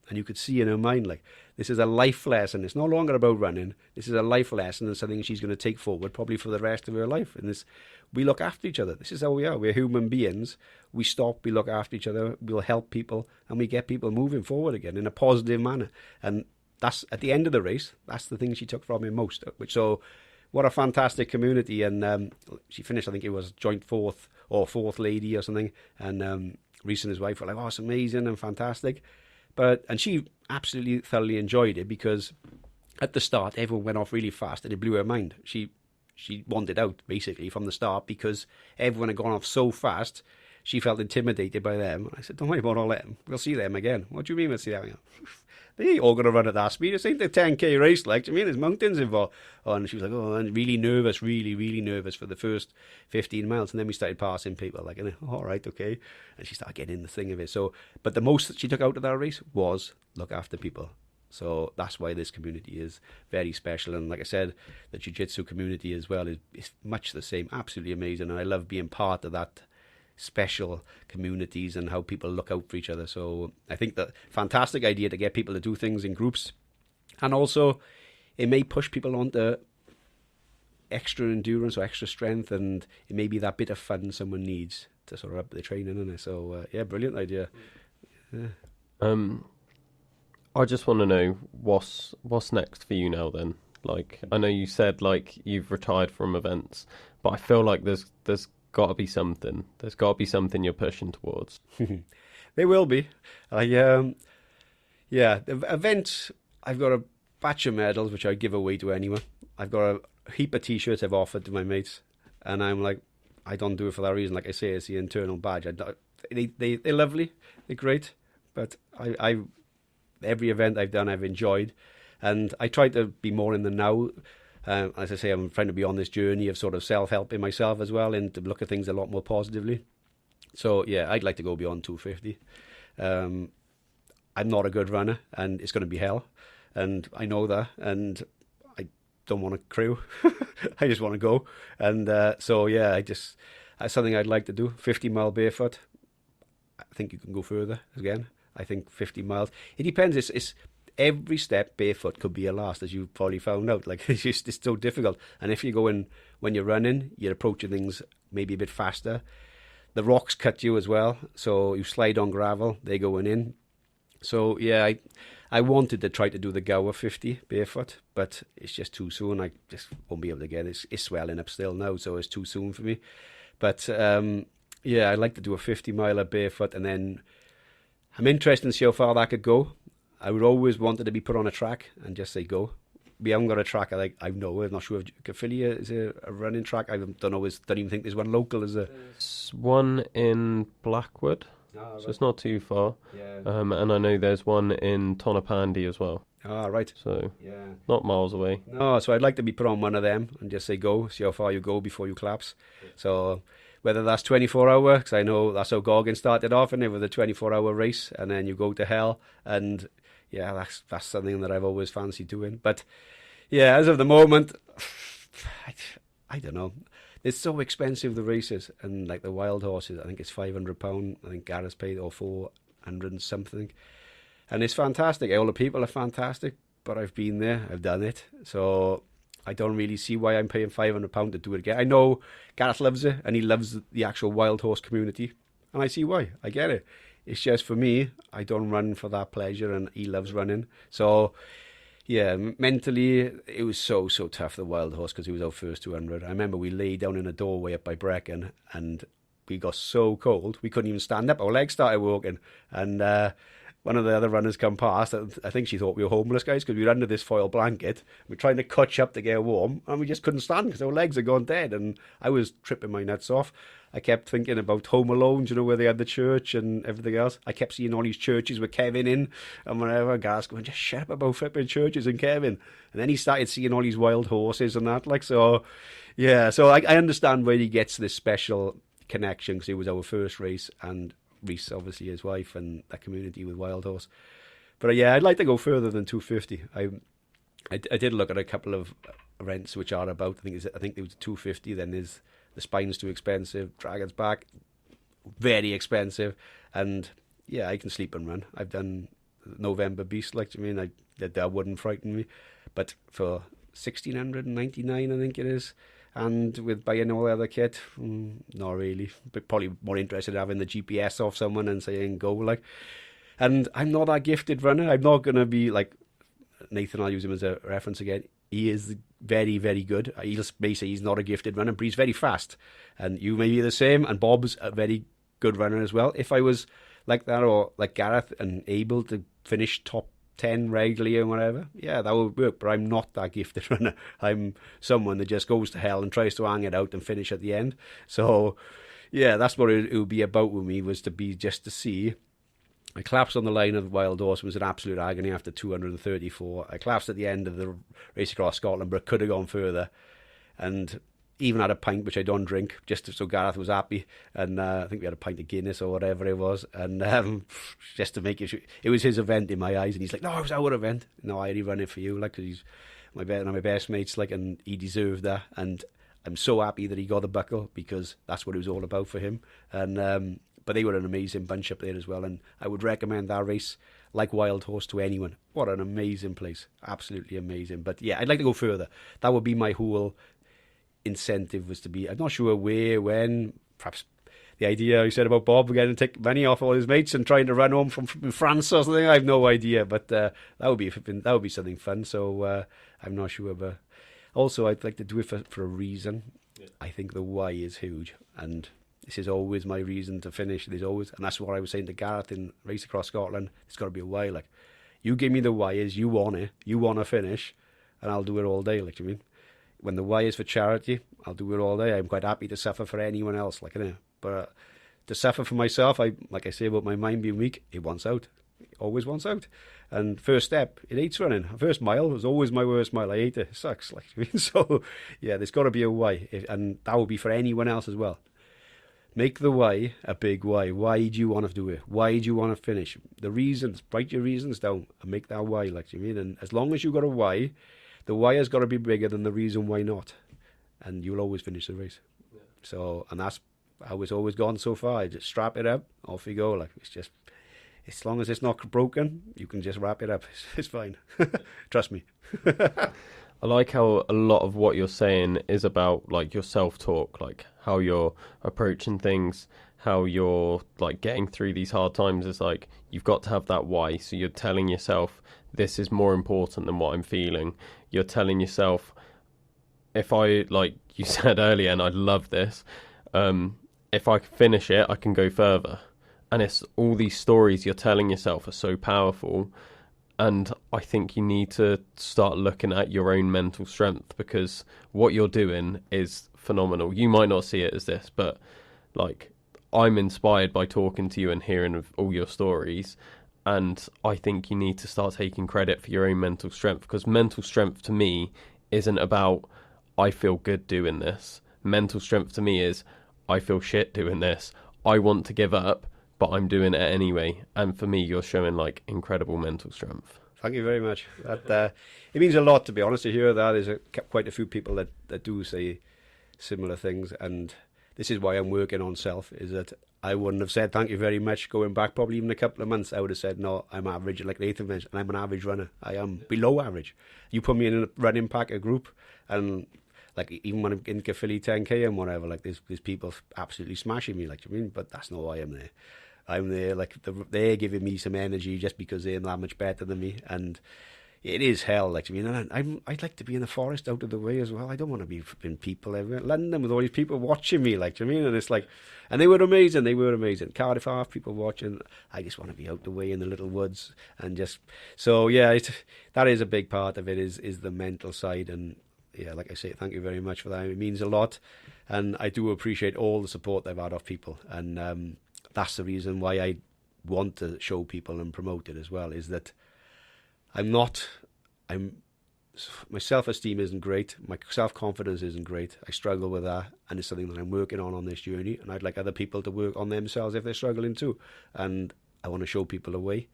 And you could see in her mind, like, this is a life lesson. It's no longer about running. This is a life lesson and something she's going to take forward probably for the rest of her life. And this, we look after each other. This is how we are. We're human beings. We stop, we look after each other, we'll help people, and we get people moving forward again in a positive manner. And that's, at the end of the race, that's the thing she took from him most. So what a fantastic community. And she finished, I think it was joint fourth lady or something. And Reese and his wife were like, oh, it's amazing and fantastic. And she absolutely thoroughly enjoyed it, because at the start, everyone went off really fast and it blew her mind. She wanted out, basically, from the start, because everyone had gone off so fast. She felt intimidated by them. I said, don't worry about all them. We'll see them again. What do you mean we'll see them again? They ain't all going to run at that speed. This ain't a 10K race, like. Do you mean there's mountains involved? Oh, and she was like, oh, and really nervous, really nervous for the first 15 miles. And then we started passing people, like, all right, okay. And she started getting in the thing of it. So, but the most that she took out of that race was look after people. So that's why this community is very special. And like I said, the jiu-jitsu community as well is much the same. Absolutely amazing. And I love being part of that special communities and how people look out for each other. So I think that fantastic idea to get people to do things in groups. And also it may push people onto extra endurance or extra strength, and it may be that bit of fun someone needs to sort of up their training, isn't it? So yeah, brilliant idea. Yeah. I just want to know what's next for you now then. Like, I know you said like you've retired from events, but I feel like there's got to be something. There's got to be something you're pushing towards. There will be. The event, I've got a batch of medals which I give away to anyone. I've got a heap of T-shirts I've offered to my mates, and I'm like, I don't do it for that reason. Like I say, it's the internal badge. They're lovely, they're great, but I every event I've done, I've enjoyed, and I try to be more in the now. As I say, I'm trying to be on this journey of sort of self-helping myself as well, and to look at things a lot more positively. So yeah, I'd like to go beyond 250. I'm not a good runner, and it's going to be hell, and I know that, and I don't want a crew. I just want to go, and so yeah, that's something I'd like to do. 50-mile barefoot. I think you can go further again. I think 50 miles. It depends. It's every step barefoot could be a last, as you've probably found out. Like, it's so difficult. And if you're going, when you're running, you're approaching things maybe a bit faster. The rocks cut you as well, so you slide on gravel, they're going in. So yeah, I wanted to try to do the Gower 50 barefoot, but it's just too soon. I just won't be able to get it. It's swelling up still now, so it's too soon for me. But yeah, I'd like to do a 50-miler barefoot, and then I'm interested to see how far that could go. I would always wanted to be put on a track and just say go. We haven't got a track. I'm not sure if Caerphilly is a running track. I don't even think there's one local. Is there? There's one in Blackwood, so it's not too far. Yeah. And I know there's one in Tonopandi as well. Ah, right. So yeah, not miles away. No, so I'd like to be put on one of them and just say go, see how far you go before you collapse. Yeah. So whether that's 24-hour, because I know that's how Gorgon started off, and it was a 24-hour race, and then you go to hell, and yeah, that's something that I've always fancied doing. But yeah, as of the moment, I don't know. It's so expensive, the races, and like the wild horses, I think it's £500. I think Gareth's paid or 400 and something, and it's fantastic. All the people are fantastic, but I've been there, I've done it, so I don't really see why I'm paying £500 to do it again. I know Gareth loves it, and he loves the actual wild horse community, and I see why. I get it. It's just for me, I don't run for that pleasure, and he loves running. So yeah, mentally, it was so tough, the wild horse, because he was our first 200. I remember we lay down in a doorway up by Brecon, and we got so cold, we couldn't even stand up. Our legs started working, and one of the other runners come past. I think she thought we were homeless guys, because we were under this foil blanket. We're trying to cutch up to get warm, and we just couldn't stand because our legs had gone dead, and I was tripping my nuts off. I kept thinking about Home Alone, you know, where they had the church and everything else. I kept seeing all these churches with Kevin in, and whenever Gareth's going, just shut up about flipping churches and Kevin. And then he started seeing all these wild horses and that, like, so yeah. So I understand where he gets this special connection, because it was our first race, and Reese, obviously, his wife, and that community with wild horse. But yeah, I'd like to go further than 250. I did look at a couple of rents which are about, I think there was 250, then there's the Spine's too expensive, Dragon's Back, very expensive, and yeah, I can sleep and run. I've done November beast, like, do you mean? That wouldn't frighten me. But for 1,699, I think it is, and with buying all the other kit, not really. But probably more interested in having the GPS off someone and saying go, like. And I'm not that gifted runner. I'm not going to be like Nathan. I'll use him as a reference again. He is very, very good. May say he's not a gifted runner, but he's very fast. And you may be the same. And Bob's a very good runner as well. If I was like that, or like Gareth, and able to finish top 10 regularly and whatever, yeah, that would work. But I'm not that gifted runner. I'm someone that just goes to hell and tries to hang it out and finish at the end. So, yeah, that's what it would be about with me, was to be just to see. I collapsed on the line of the Wild Horse. It was an absolute agony after 234. I collapsed at the end of the race across Scotland, but could have gone further. And even had a pint, which I don't drink, just so Gareth was happy. And I think we had a pint of Guinness or whatever it was. And just to make it, it was his event in my eyes. And he's like, no, it was our event. No, I only run it for you. Like, 'cause he's one of my best mates, like, and he deserved that. And I'm so happy that he got the buckle, because that's what it was all about for him. And but they were an amazing bunch up there as well, and I would recommend that race, like Wild Horse, to anyone. What an amazing place. Absolutely amazing. But yeah, I'd like to go further. That would be my whole incentive, was to be, I'm not sure where, when, perhaps the idea you said about Bob getting to take money off all his mates and trying to run home from France or something, I have no idea, but that would be something fun. So I'm not sure, but also I'd like to do it for a reason. Yeah. I think the why is huge, and this is always my reason to finish. There's always, and that's what I was saying to Gareth in Race Across Scotland. It's got to be a why. Like, you give me the why is you want it, you want to finish, and I'll do it all day. Like, do you mean? When the why is for charity, I'll do it all day. I'm quite happy to suffer for anyone else, like, you know. But to suffer for myself, like I say about my mind being weak, it wants out. It always wants out. And first step, it hates running. First mile was always my worst mile. I hate it. It sucks. Like, I mean, so yeah, there's got to be a why, and that would be for anyone else as well. Make the why a big why. Why do you want to do it? Why do you want to finish? The reasons, write your reasons down and make that why, like, you mean? And as long as you've got a why, the why has got to be bigger than the reason why not. And you'll always finish the race. Yeah. So, and that's how it's always gone so far. I just strap it up, off you go. Like, it's just, as long as it's not broken, you can just wrap it up. It's fine. Trust me. I like how a lot of what you're saying is about, like, your self-talk, like how you're approaching things, how you're, like, getting through these hard times. Is like, you've got to have that why. So you're telling yourself, this is more important than what I'm feeling. You're telling yourself, if I, like you said earlier, and I love this, if I finish it, I can go further. And it's all these stories you're telling yourself are so powerful. And I think you need to start looking at your own mental strength, because what you're doing is phenomenal. You might not see it as this, but, like, I'm inspired by talking to you and hearing of all your stories. And I think you need to start taking credit for your own mental strength, because mental strength to me isn't about, I feel good doing this. Mental strength to me is, I feel shit doing this. I want to give up, but I'm doing it anyway. And for me, you're showing, like, incredible mental strength. Thank you very much. That it means a lot, to be honest, to hear that. There's quite a few people that do say similar things, and this is why I'm working on self, is that I wouldn't have said thank you very much going back probably even a couple of months. I would have said, no, I'm average, like Nathan mentioned, and I'm an average runner. I am below average. You put me in a running pack, a group, and like, even when I'm in Caerphilly 10K and whatever, like, there's people absolutely smashing me, like, I mean, but that's not why I'm there. I'm there, like, they're giving me some energy just because they're that much better than me, and it is hell, like, I mean, and I'd like to be in the forest out of the way as well. I don't want to be in people everywhere. London with all these people watching me, like, I mean, and it's like, and they were amazing. Cardiff half, people watching. I just want to be out the way in the little woods, and just, so yeah, that is a big part of it, is the mental side. And yeah, like I say, thank you very much for that. It means a lot, and I do appreciate all the support I've had off people, and that's the reason why I want to show people and promote it as well, is that my self-esteem isn't great, my self-confidence isn't great. I struggle with that, and it's something that I'm working on this journey, and I'd like other people to work on themselves if they're struggling too, and I want to show people a way,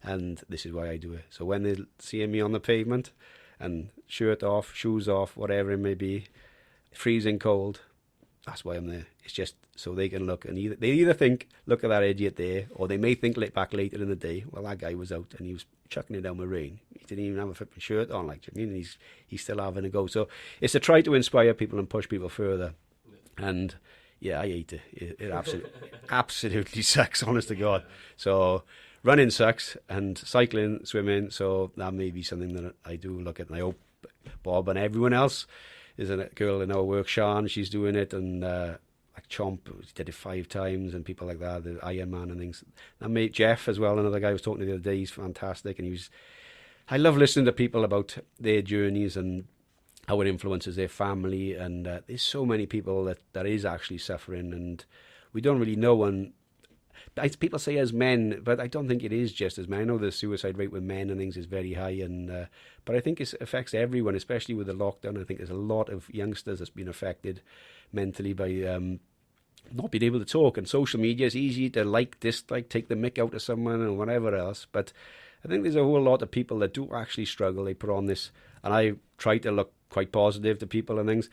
and this is why I do it. So when they're seeing me on the pavement, and shirt off, shoes off, whatever it may be, freezing cold, that's why I'm there. It's just so they can look and they either think, look at that idiot there, or they may think back later in the day, well, that guy was out and he was chucking it down the rain. He didn't even have a flipping shirt on, like, I mean, he's still having a go. So it's to try to inspire people and push people further. And yeah, I hate it. It absolutely sucks, honest to God. So running sucks, and cycling, swimming. So that may be something that I do look at, and I hope Bob and everyone else. There's a girl in our work, Sian, she's doing it, and like Chomp, he did it 5 times, and people like that, the Iron Man and things. And mate Jeff as well, another guy I was talking to the other day, he's fantastic, and I love listening to people about their journeys and how it influences their family, and there's so many people that is actually suffering, and we don't really know, and people say as men, but I don't think it is just as men. I know the suicide rate with men and things is very high, and but I think it affects everyone, especially with the lockdown. I think there's a lot of youngsters that's been affected mentally by not being able to talk. And social media is easy to dislike, take the mick out of someone and whatever else. But I think there's a whole lot of people that do actually struggle. They put on this, and I try to look quite positive to people and things.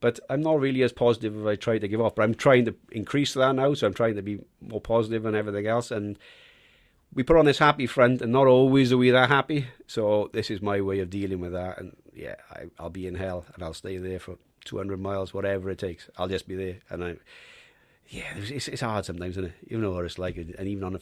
But I'm not really as positive as I try to give off. But I'm trying to increase that now, so I'm trying to be more positive and everything else. And we put on this happy front, and not always are we that happy. So this is my way of dealing with that. And yeah, I'll be in hell, and I'll stay there for 200 miles, whatever it takes. I'll just be there. And it's hard sometimes, isn't it? You know what it's like, and even on the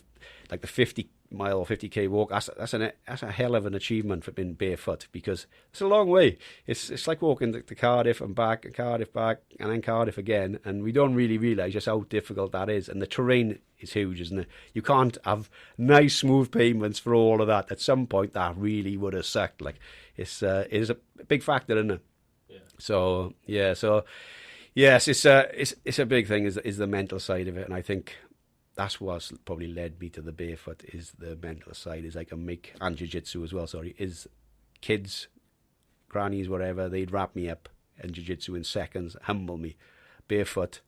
50-mile or 50k walk, that's a hell of an achievement for being barefoot, because it's a long way. It's like walking to Cardiff and back, and Cardiff back, and then Cardiff again, and we don't really realise just how difficult that is. And the terrain is huge, isn't it? You can't have nice smooth pavements for all of that. At some point, that really would have sucked. Like it is a big factor, isn't it? Yeah. So yeah, yes, it's a big thing, is the mental side of it, and I think that's what's probably led me to the barefoot, is the mental side. Is I can make, and jiu-jitsu as well, is kids, grannies, whatever, they'd wrap me up in jiu-jitsu in seconds, humble me. Barefoot,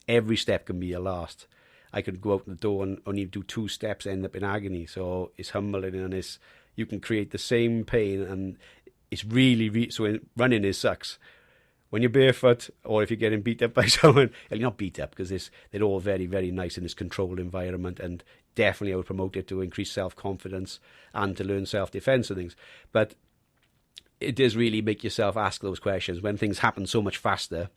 every step can be your last. I could go out the door and only do 2 steps, end up in agony. So it's humbling, and you can create the same pain, and it's really so running sucks. When you're barefoot, or if you're getting beat up by someone, well, you're not beat up, because they're all very, very nice in this controlled environment, and definitely I would promote it to increase self-confidence and to learn self-defense and things. But it does really make yourself ask those questions. When things happen so much faster,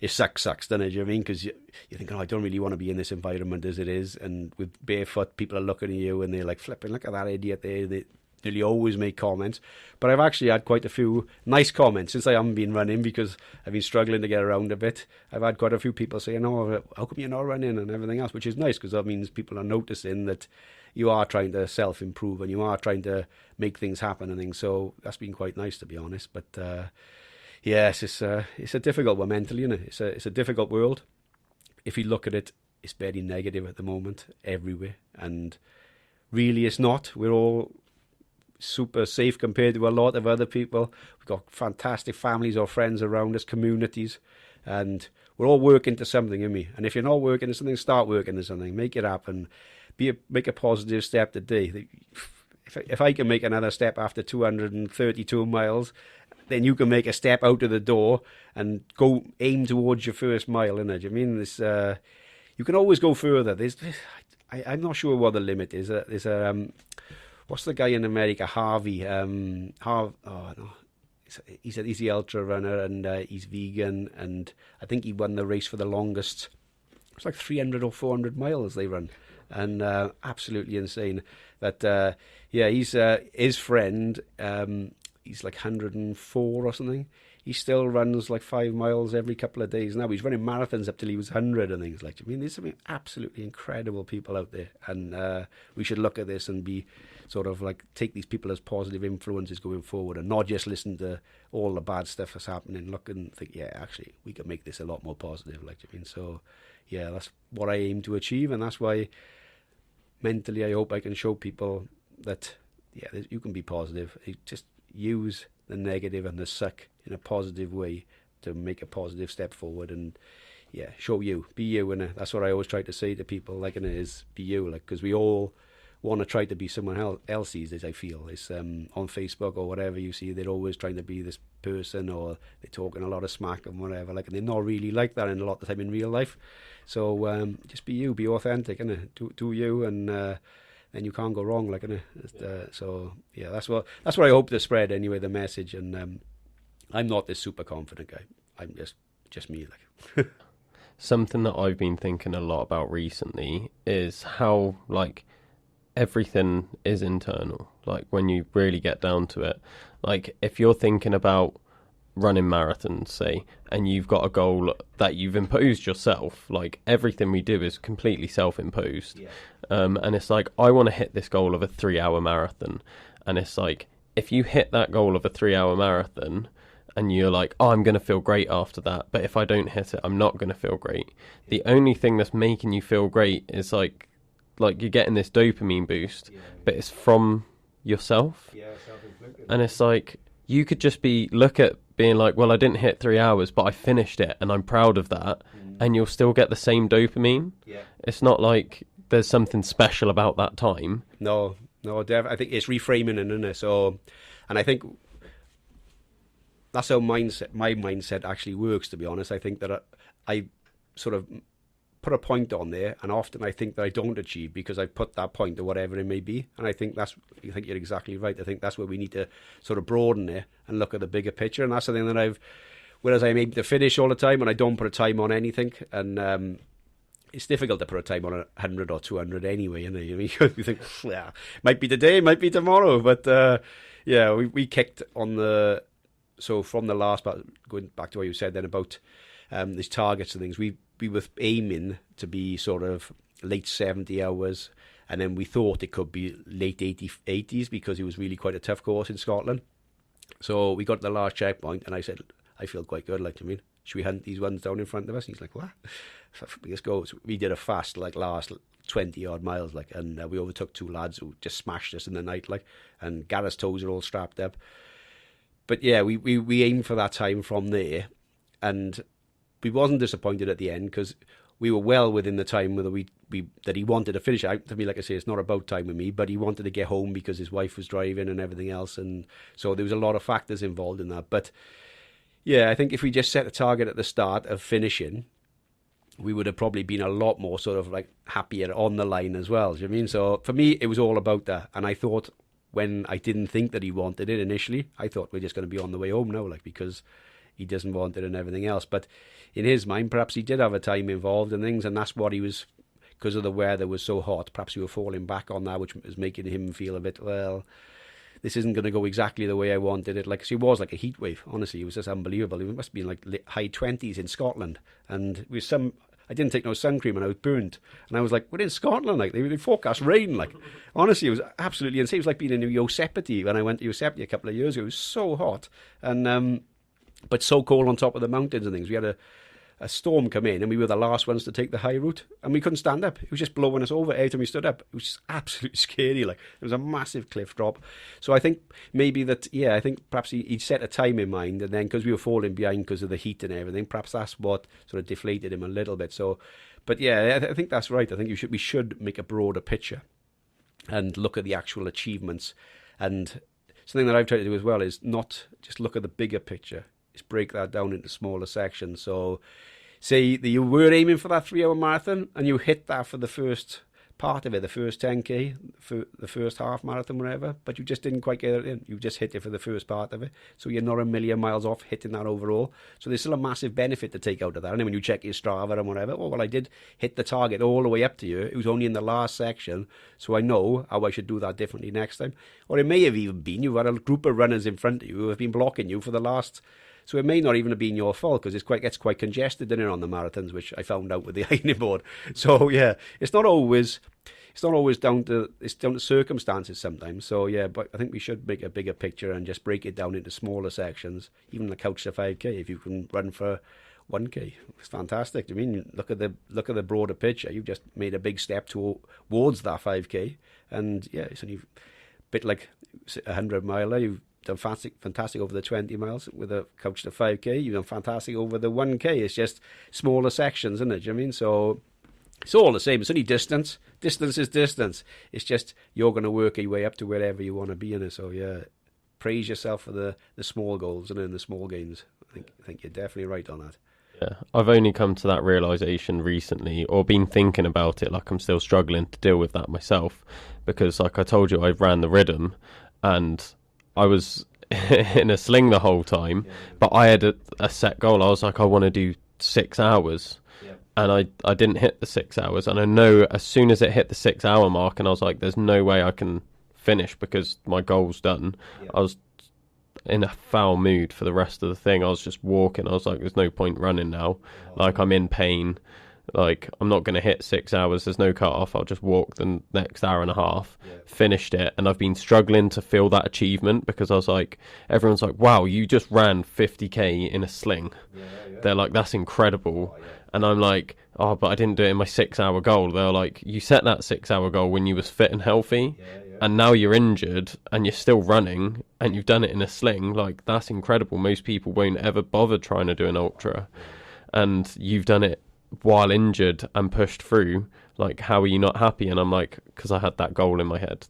it sucks, doesn't it? Do you know what I mean? Because you think, I don't really want to be in this environment as it is. And with barefoot, people are looking at you and they're like, flipping, look at that idiot there. They nearly always make comments. But I've actually had quite a few nice comments since I haven't been running, because I've been struggling to get around a bit. I've had quite a few people saying, oh, how come you're not running and everything else, which is nice, because that means people are noticing that you are trying to self-improve and you are trying to make things happen and things. So that's been quite nice, to be honest. But yes, it's a difficult one mentally, isn't it? It's a difficult world. If you look at it, it's very negative at the moment everywhere, and really it's not. We're all super safe compared to a lot of other people. We've got fantastic families or friends around us, communities, and we're all working to something, isn't we? And if you're not working to something, start working to something. Make it happen. Make a positive step today. If I can make another step after 232 miles, then you can make a step out of the door and go aim towards your first mile, innit? I mean, you can always go further. I'm not sure what the limit is. What's the guy in America, Harvey? He's the ultra runner, and he's vegan, and I think he won the race for the longest. It's like 300 or 400 miles they run, and absolutely insane. But he's his friend. He's like 104 or something. He still runs like 5 miles every couple of days now. He's running marathons up till he was 100 and things like. I mean, there's some absolutely incredible people out there, and we should look at this and be sort of like take these people as positive influences going forward, and not just listen to all the bad stuff that's happening. Look and think, yeah, actually, we can make this a lot more positive. Like, I mean, so yeah, that's what I aim to achieve, and that's why mentally I hope I can show people that you can be positive. You just use the negative and the suck in a positive way to make a positive step forward, and be you, and that's what I always try to say to people. Like, and it is be you, like, because we all want to try to be someone else these days, I feel. It's on Facebook or whatever you see, they're always trying to be this person, or they're talking a lot of smack and whatever, like, and they're not really like that in a lot of the time in real life. So just be you, be authentic, innit? Do you, and then you can't go wrong, like, innit? So yeah, that's what I hope to spread anyway, the message. And I'm not this super confident guy. I'm just me, like. Something that I've been thinking a lot about recently is how, like, everything is internal. Like, when you really get down to it, like, if you're thinking about running marathons, say, and you've got a goal that you've imposed yourself, like, everything we do is completely self-imposed. Yeah. And it's like, I want to hit this goal of a 3-hour marathon. And it's like, if you hit that goal of a 3-hour marathon, and you're like, oh, I'm going to feel great after that, but if I don't hit it, I'm not going to feel great. The only thing that's making you feel great is like you're getting this dopamine boost, but it's from yourself. Yeah, self-inflicted. And it's like, you could just look at being like, well, I didn't hit 3 hours, but I finished it, and I'm proud of that, and you'll still get the same dopamine. Yeah. It's not like there's something special about that time. No, I think it's reframing it, isn't it? So, and I think that's how my mindset actually works, to be honest. I think that I sort of put a point on there, and often I think that I don't achieve because I put that point or whatever it may be. And I think you're exactly right. I think that's where we need to sort of broaden it and look at the bigger picture. And that's the thing that whereas I'm able to finish all the time and I don't put a time on anything, and it's difficult to put a time on 100 or 200 anyway, isn't it? I mean, you think, yeah, might be today, might be tomorrow, but yeah, we kicked on the. So from the last part, going back to what you said then about these targets and things, we were aiming to be sort of late 70 hours, and then we thought it could be late 80s because it was really quite a tough course in Scotland. So we got to the last checkpoint, and I said, I feel quite good, like, I mean, should we hunt these ones down in front of us? And he's like, what? So let's go. So we did a fast, like, last 20 odd miles, like, and we overtook two lads who just smashed us in the night, like, and Gareth's toes are all strapped up. But yeah, we aimed for that time from there, and we wasn't disappointed at the end because we were well within the time that he wanted to finish out. To me, like I say, it's not about time with me, but he wanted to get home because his wife was driving and everything else, and so there was a lot of factors involved in that. But yeah, I think if we just set a target at the start of finishing, we would have probably been a lot more sort of like happier on the line as well. Do you know what I mean? So for me, it was all about that, and I thought, when I didn't think that he wanted it initially, I thought we're just going to be on the way home now, like, because he doesn't want it and everything else. But in his mind, perhaps he did have a time involved and things, and that's what he was, because of the weather was so hot, perhaps we were falling back on that, which was making him feel a bit, well, this isn't going to go exactly the way I wanted it. Like, so it was like a heat wave, honestly. It was just unbelievable. It must have been like high 20s in Scotland, and with I didn't take no sun cream and I was burnt. And I was like, we're in Scotland, like, they forecast rain, like. Honestly, it was absolutely insane. It was like being in Yosemite when I went to Yosemite a couple of years ago. It was so hot, and but so cold on top of the mountains and things. We had a storm come in, and we were the last ones to take the high route, and we couldn't stand up. It was just blowing us over every time we stood up. It was just absolutely scary, like. It was a massive cliff drop. So I think maybe that, yeah, I think perhaps he'd set a time in mind, and then because we were falling behind because of the heat and everything, perhaps that's what sort of deflated him a little bit. So, but yeah, I think that's right. I think we should make a broader picture and look at the actual achievements. And something that I've tried to do as well is not just look at the bigger picture, is break that down into smaller sections. So say that you were aiming for that 3-hour marathon and you hit that for the first part of it, the first 10K, for the first half marathon, whatever, but you just didn't quite get it in. You just hit it for the first part of it. So you're not a million miles off hitting that overall. So there's still a massive benefit to take out of that. And then when you check your Strava and whatever, oh, well, I did hit the target all the way up to you. It was only in the last section. So I know how I should do that differently next time. Or it may have even been you've had a group of runners in front of you who have been blocking you for the last. So it may not even have been your fault because it gets quite congested in it on the marathons, which I found out with the ironing board. So yeah, it's not always down to circumstances sometimes. So yeah, but I think we should make a bigger picture and just break it down into smaller sections. Even the couch to 5K, if you can run for 1K, it's fantastic. I mean, look at the broader picture. You've just made a big step towards that 5K, and yeah, it's only a bit like 100 miler. You've done fantastic over the 20 miles with a couch to 5K. You've done fantastic over the 1K. It's just smaller sections, isn't it? Do you know what I mean? So it's all the same. It's only distance. distance is distance. It's just you're going to work your way up to wherever you want to be in it. So yeah, praise yourself for the small goals and then the small gains. I think you're definitely right on that. Yeah, I've only come to that realization recently, or been thinking about it. Like, I'm still struggling to deal with that myself, because like I told you, I ran the rhythm and I was in a sling the whole time, but I had a set goal. I was like, I want to do 6 hours. And I didn't hit the 6 hours. And I know as soon as it hit the 6 hour mark, and I was like, there's no way I can finish because my goal's done. I was in a foul mood for the rest of the thing. I was just walking. I was like, there's no point running now. Like, I'm in pain. Like, I'm not going to hit 6 hours. There's no cut off. I'll just walk the next hour and a half. Finished it. And I've been struggling to feel that achievement, because I was like, everyone's like, wow, you just ran 50k in a sling. They're like, that's incredible. And I'm like, oh, but I didn't do it in my 6 hour goal. They're like, you set that 6 hour goal when you was fit and healthy, and now you're injured and you're still running and you've done it in a sling. Like, that's incredible. Most people won't ever bother trying to do an ultra, and you've done it while injured and pushed through. Like, how are you not happy? And I'm like, because I had that goal in my head.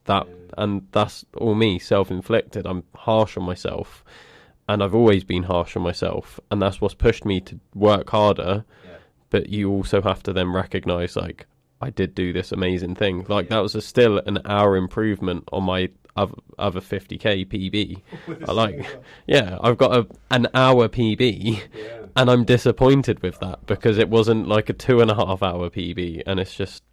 And that's all me, self-inflicted. I'm harsh on myself, and I've always been harsh on myself, and that's what's pushed me to work harder. But you also have to then recognise, like, I did do this amazing thing. Like, that was still an hour improvement on my other 50k PB. I've got an hour PB, and I'm disappointed with that, because it wasn't like a 2.5 hour PB, and it's just...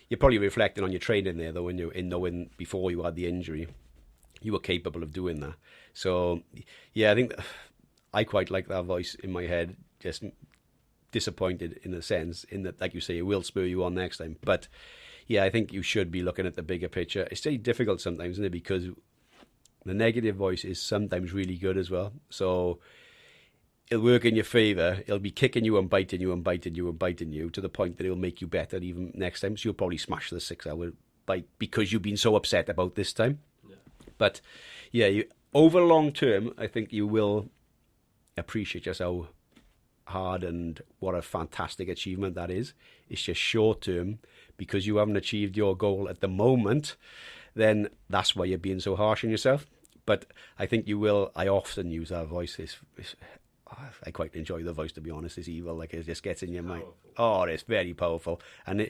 You're probably reflecting on your training there, though, when you're in knowing before you had the injury, you were capable of doing that. So, yeah, I think I quite like that voice in my head, just disappointed in a sense, in that, like you say, it will spur you on next time. But yeah, I think you should be looking at the bigger picture. It's very difficult sometimes, isn't it? Because the negative voice is sometimes really good as well. So it'll work in your favour. It'll be kicking you and biting you and biting you and biting you to the point that it'll make you better even next time. So you'll probably smash the 6 hour bite because you've been so upset about this time. But yeah, over long term, I think you will appreciate just how hard and what a fantastic achievement that is. It's just short term, because you haven't achieved your goal at the moment, then that's why you're being so harsh on yourself. But I think you will. I often use that voice. I quite enjoy the voice, to be honest. It's evil, like, it just gets in your mind. Oh, it's very powerful. And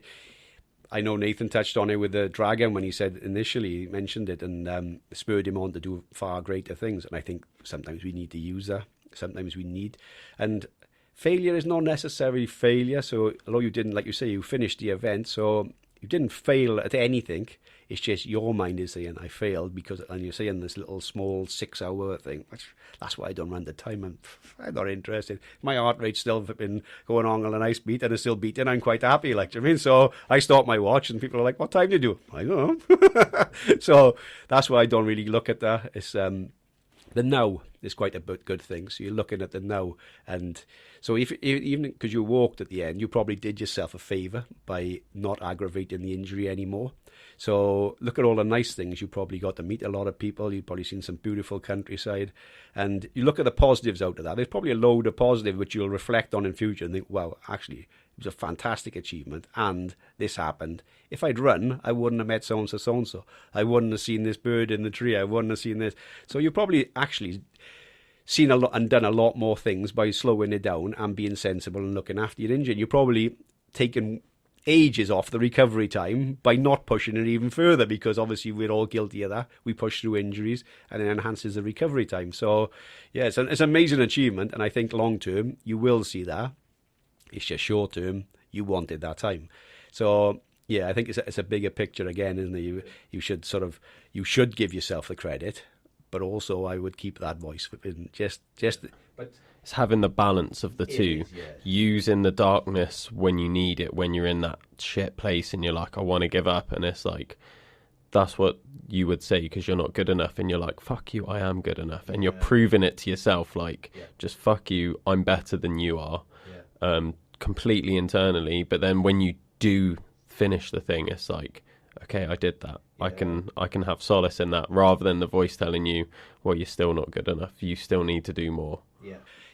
I know Nathan touched on it with the dragon when he said initially, he mentioned it, and spurred him on to do far greater things. And I think sometimes we need to use that. Sometimes we need, and failure is not necessarily failure. So although you didn't, like you say, you finished the event, so you didn't fail at anything. It's just your mind is saying, I failed because, and you're saying this little small 6 hour thing. That's why I don't run the time. I'm not interested. My heart rate's still been going on a nice beat, and it's still beating. I'm quite happy, like, do you know what I mean? So I stop my watch, and people are like, what time do you do? I don't know. So that's why I don't really look at that. It's the now is quite a good thing. So you're looking at the now, and so if even because you walked at the end, you probably did yourself a favour by not aggravating the injury anymore. So look at all the nice things. You probably got to meet a lot of people. You've probably seen some beautiful countryside, and you look at the positives out of that. There's probably a load of positive which you'll reflect on in future and think, wow, actually, it was a fantastic achievement, and this happened. If I'd run, I wouldn't have met so-and-so, so-and-so. I wouldn't have seen this bird in the tree. I wouldn't have seen this. So you probably actually seen a lot and done a lot more things by slowing it down and being sensible and looking after your injury. You're probably taken ages off the recovery time by not pushing it even further, because obviously we're all guilty of that. We push through injuries, and it enhances the recovery time. So yeah, it's an amazing achievement, and I think long term you will see that. It's just short term, you wanted that time. So yeah, I think it's a bigger picture again, isn't it? You should give yourself the credit, but also I would keep that voice in just. But it's having the balance of the two. Using the darkness when you need it, when you're in that shit place and you're like, I want to give up, and it's like, that's what you would say because you're not good enough, and you're like, fuck you, I am good enough, and you're proving it to yourself, like, just fuck you, I'm better than you are. Completely internally. But then when you do finish the thing, it's like, okay, I did that. I can have solace in that, rather than the voice telling you, well, you're still not good enough, you still need to do more.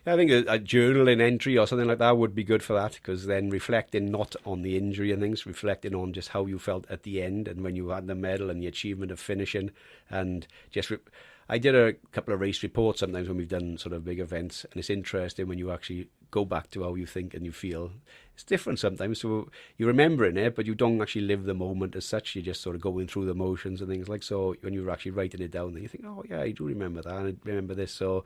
I think a journaling entry or something like that would be good for that, because then reflecting not on the injury and things, reflecting on just how you felt at the end and when you had the medal and the achievement of finishing. And just I did a couple of race reports sometimes when we've done sort of big events, and it's interesting when you actually go back to how you think and you feel. It's different sometimes, so you're remembering it, but you don't actually live the moment as such. You're just sort of going through the motions and things like so. When you're actually writing it down, then you think, oh yeah, I do remember that, and I remember this. So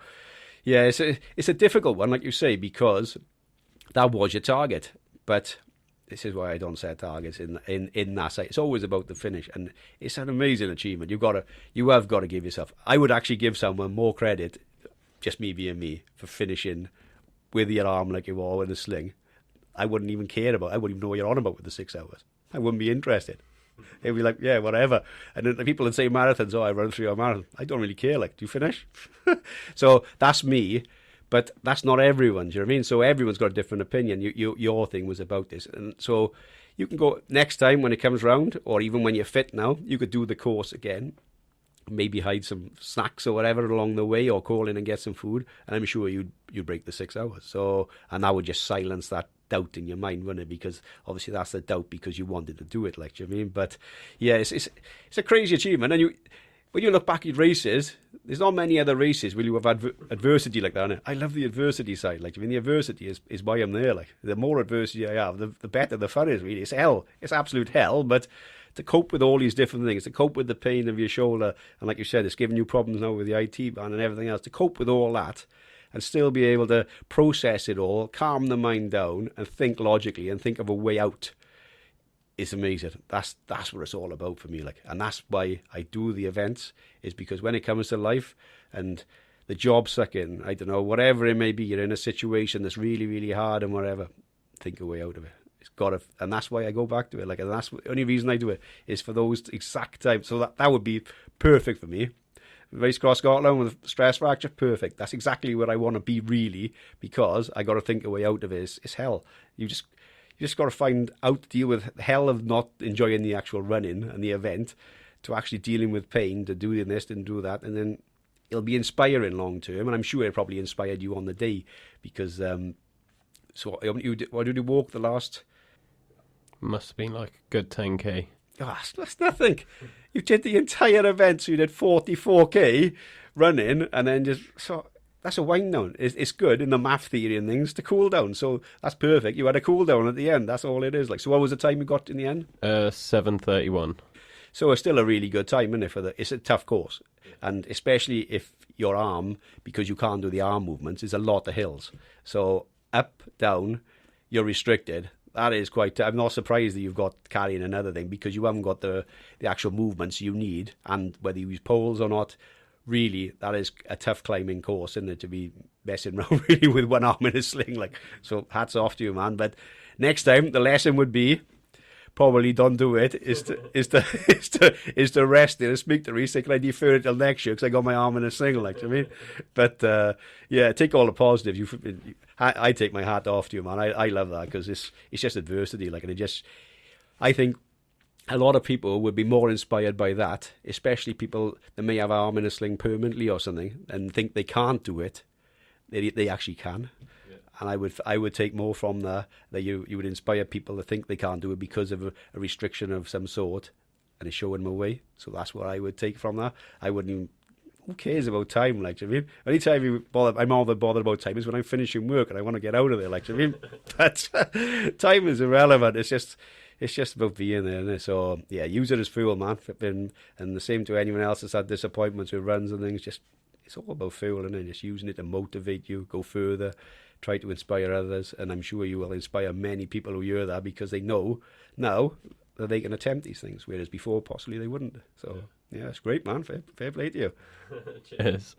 yeah, it's a difficult one, like you say, because that was your target. But this is why I don't set targets in that site. It's always about the finish, and it's an amazing achievement. You have got to give yourself. I would actually give someone more credit, just me being me, for finishing with your arm like you are in a sling. I wouldn't even care about. I wouldn't even know what you're on about with the 6 hours. I wouldn't be interested. It'd be like, yeah, whatever. And then the people that say marathons, oh, I run 3 hour marathon. I don't really care. Like, do you finish? So that's me, but that's not everyone. Do you know what I mean? So everyone's got a different opinion. Your thing was about this, and so you can go next time when it comes round, or even when you're fit now, you could do the course again. Maybe hide some snacks or whatever along the way, or call in and get some food, and I'm sure you'd break the 6 hours. So, and that would just silence that doubt in your mind, wouldn't it? Because obviously that's the doubt because you wanted to do it, like, do you know what I mean? But yeah, it's a crazy achievement, and when you look back at races, there's not many other races where you have adversity like that. I love the adversity side. Like, I mean, the adversity is why I'm there. Like, the more adversity I have, the better the fun is. Really, it's hell. It's absolute hell, but to cope with all these different things, to cope with the pain of your shoulder, and like you said, it's giving you problems now with the IT band and everything else, to cope with all that and still be able to process it all, calm the mind down and think logically and think of a way out, is amazing. That's what it's all about for me. Like, and that's why I do the events, is because when it comes to life and the job sucking, I don't know, whatever it may be, you're in a situation that's really, really hard and whatever, think a way out of it. And that's why I go back to it. Like, and that's the only reason I do it, is for those exact times. So that would be perfect for me. Race across Scotland with stress fracture, perfect. That's exactly where I want to be, really, because I got to think a way out of it. It's hell. You just got to find out to deal with the hell of not enjoying the actual running and the event, to actually dealing with pain, to doing this and do that, and then it'll be inspiring long term. And I'm sure it probably inspired you on the day, because so what did you walk the last? Must have been like a good 10k. Oh, that's nothing. You did the entire event, so you did 44k running, and then that's a wind down. It's good in the math theory and things to cool down, so that's perfect. You had a cool down at the end. That's all it is. Like, so what was the time you got in the end? 7:31. So it's still a really good time, isn't it? It's a tough course, and especially if your arm, because you can't do the arm movements, is a lot of hills. So up, down, you're restricted. That is quite. I'm not surprised that you've got carrying another thing, because you haven't got the actual movements you need, and whether you use poles or not, really, that is a tough climbing course, isn't it? To be messing around really with one arm in a sling, like. So hats off to you, man. But next time, the lesson would be, probably don't do it. Is to rest it and speak to Reece. Say, can I defer it till next year because I got my arm in a sling, like, you know what I mean? But yeah, take all the positives. I take my hat off to you, man. I love that, because it's just adversity, like, and I think a lot of people would be more inspired by that, especially people that may have an arm in a sling permanently or something and think they can't do it. They actually can. And I would take more from that you would inspire people to think they can't do it because of a restriction of some sort, and it's showing them a way. So that's what I would take from that. I wouldn't even, who cares about time, like, do you know what I mean? Anytime I'm all that bothered about time is when I'm finishing work and I want to get out of there, like, do you know what I mean? But time is irrelevant. It's just about being there, isn't it? So yeah, use it as fuel, man. And the same to anyone else that's had disappointments with runs and things. It's all about fuel, isn't it? Just using it to motivate you, go further, try to inspire others, and I'm sure you will inspire many people who hear that, because they know now that they can attempt these things, whereas before possibly they wouldn't. So yeah, it's great, man. Fair play to you. Cheers.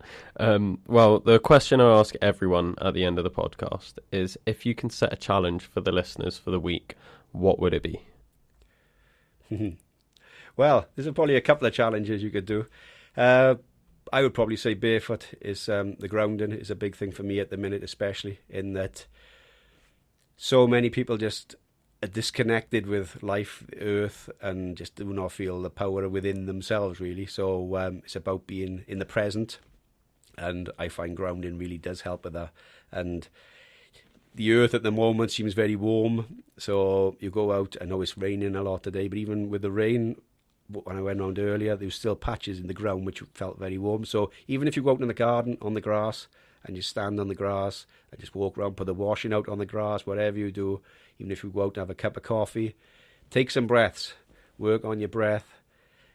Well, the question I ask everyone at the end of the podcast is, if you can set a challenge for the listeners for the week, what would it be? Well, there's probably a couple of challenges you could do. I would probably say barefoot is the grounding is a big thing for me at the minute, especially in that so many people just are disconnected with life, the earth, and just do not feel the power within themselves, really. So it's about being in the present, and I find grounding really does help with that. And the earth at the moment seems very warm, so you go out. I know it's raining a lot today, but even with the rain, when I went around earlier, there was still patches in the ground which felt very warm. So even if you go out in the garden on the grass and you stand on the grass and just walk around, put the washing out on the grass, whatever you do, even if you go out and have a cup of coffee, take some breaths, work on your breath,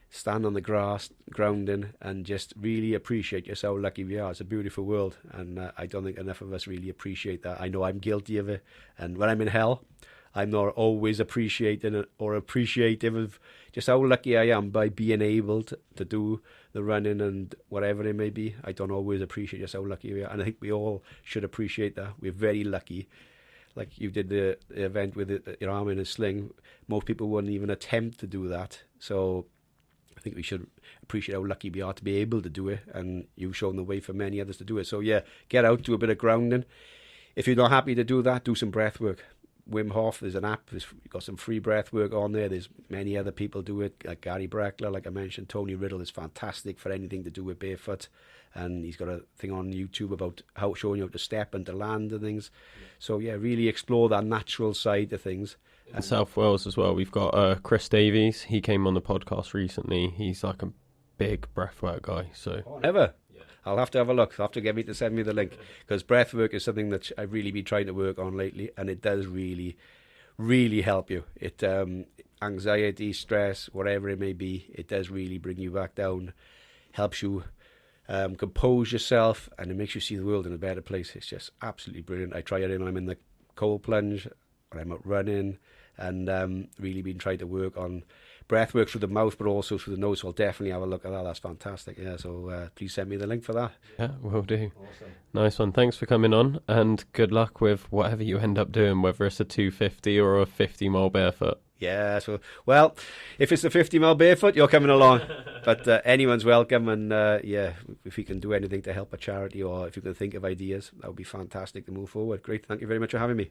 stand on the grass, grounding, and just really appreciate just how lucky we are. It's a beautiful world, and I don't think enough of us really appreciate that. I know I'm guilty of it, and when I'm in hell, I'm not always appreciating it or appreciative of just how lucky I am by being able to do the running and whatever it may be. I don't always appreciate just how lucky we are, and I think we all should appreciate that. We're very lucky. Like you did the event with your arm in a sling, most people wouldn't even attempt to do that. So I think we should appreciate how lucky we are to be able to do it, and you've shown the way for many others to do it. So yeah, get out, do a bit of grounding. If you're not happy to do that, do some breath work. Wim Hof, there's an app, you've got some free breath work on there. There's many other people do it, like Gary Breckler, like I mentioned. Tony Riddle is fantastic for anything to do with barefoot, and he's got a thing on YouTube about showing you how to step and to land and things. So yeah, really explore that natural side of things. In South Wales as well, we've got Chris Davies. He came on the podcast recently. He's like a big breathwork guy. So ever? I'll have to have a look. I'll have to get me to send me the link, because breath work is something that I've really been trying to work on lately, and it does really, really help you. It anxiety, stress, whatever it may be, it does really bring you back down, helps you compose yourself, and it makes you see the world in a better place. It's just absolutely brilliant. I try it when I'm in the cold plunge, when I'm out running, and really been trying to work on breath work through the mouth, but also through the nose. So I'll definitely have a look at that. That's fantastic. Yeah, so please send me the link for that. Yeah, will do. Awesome. Nice one. Thanks for coming on, and good luck with whatever you end up doing, whether it's a 250 or a 50-mile barefoot. Yeah, so, well, if it's a 50-mile barefoot, you're coming along. But anyone's welcome, and yeah, if we can do anything to help a charity, or if you can think of ideas, that would be fantastic to move forward. Great. Thank you very much for having me.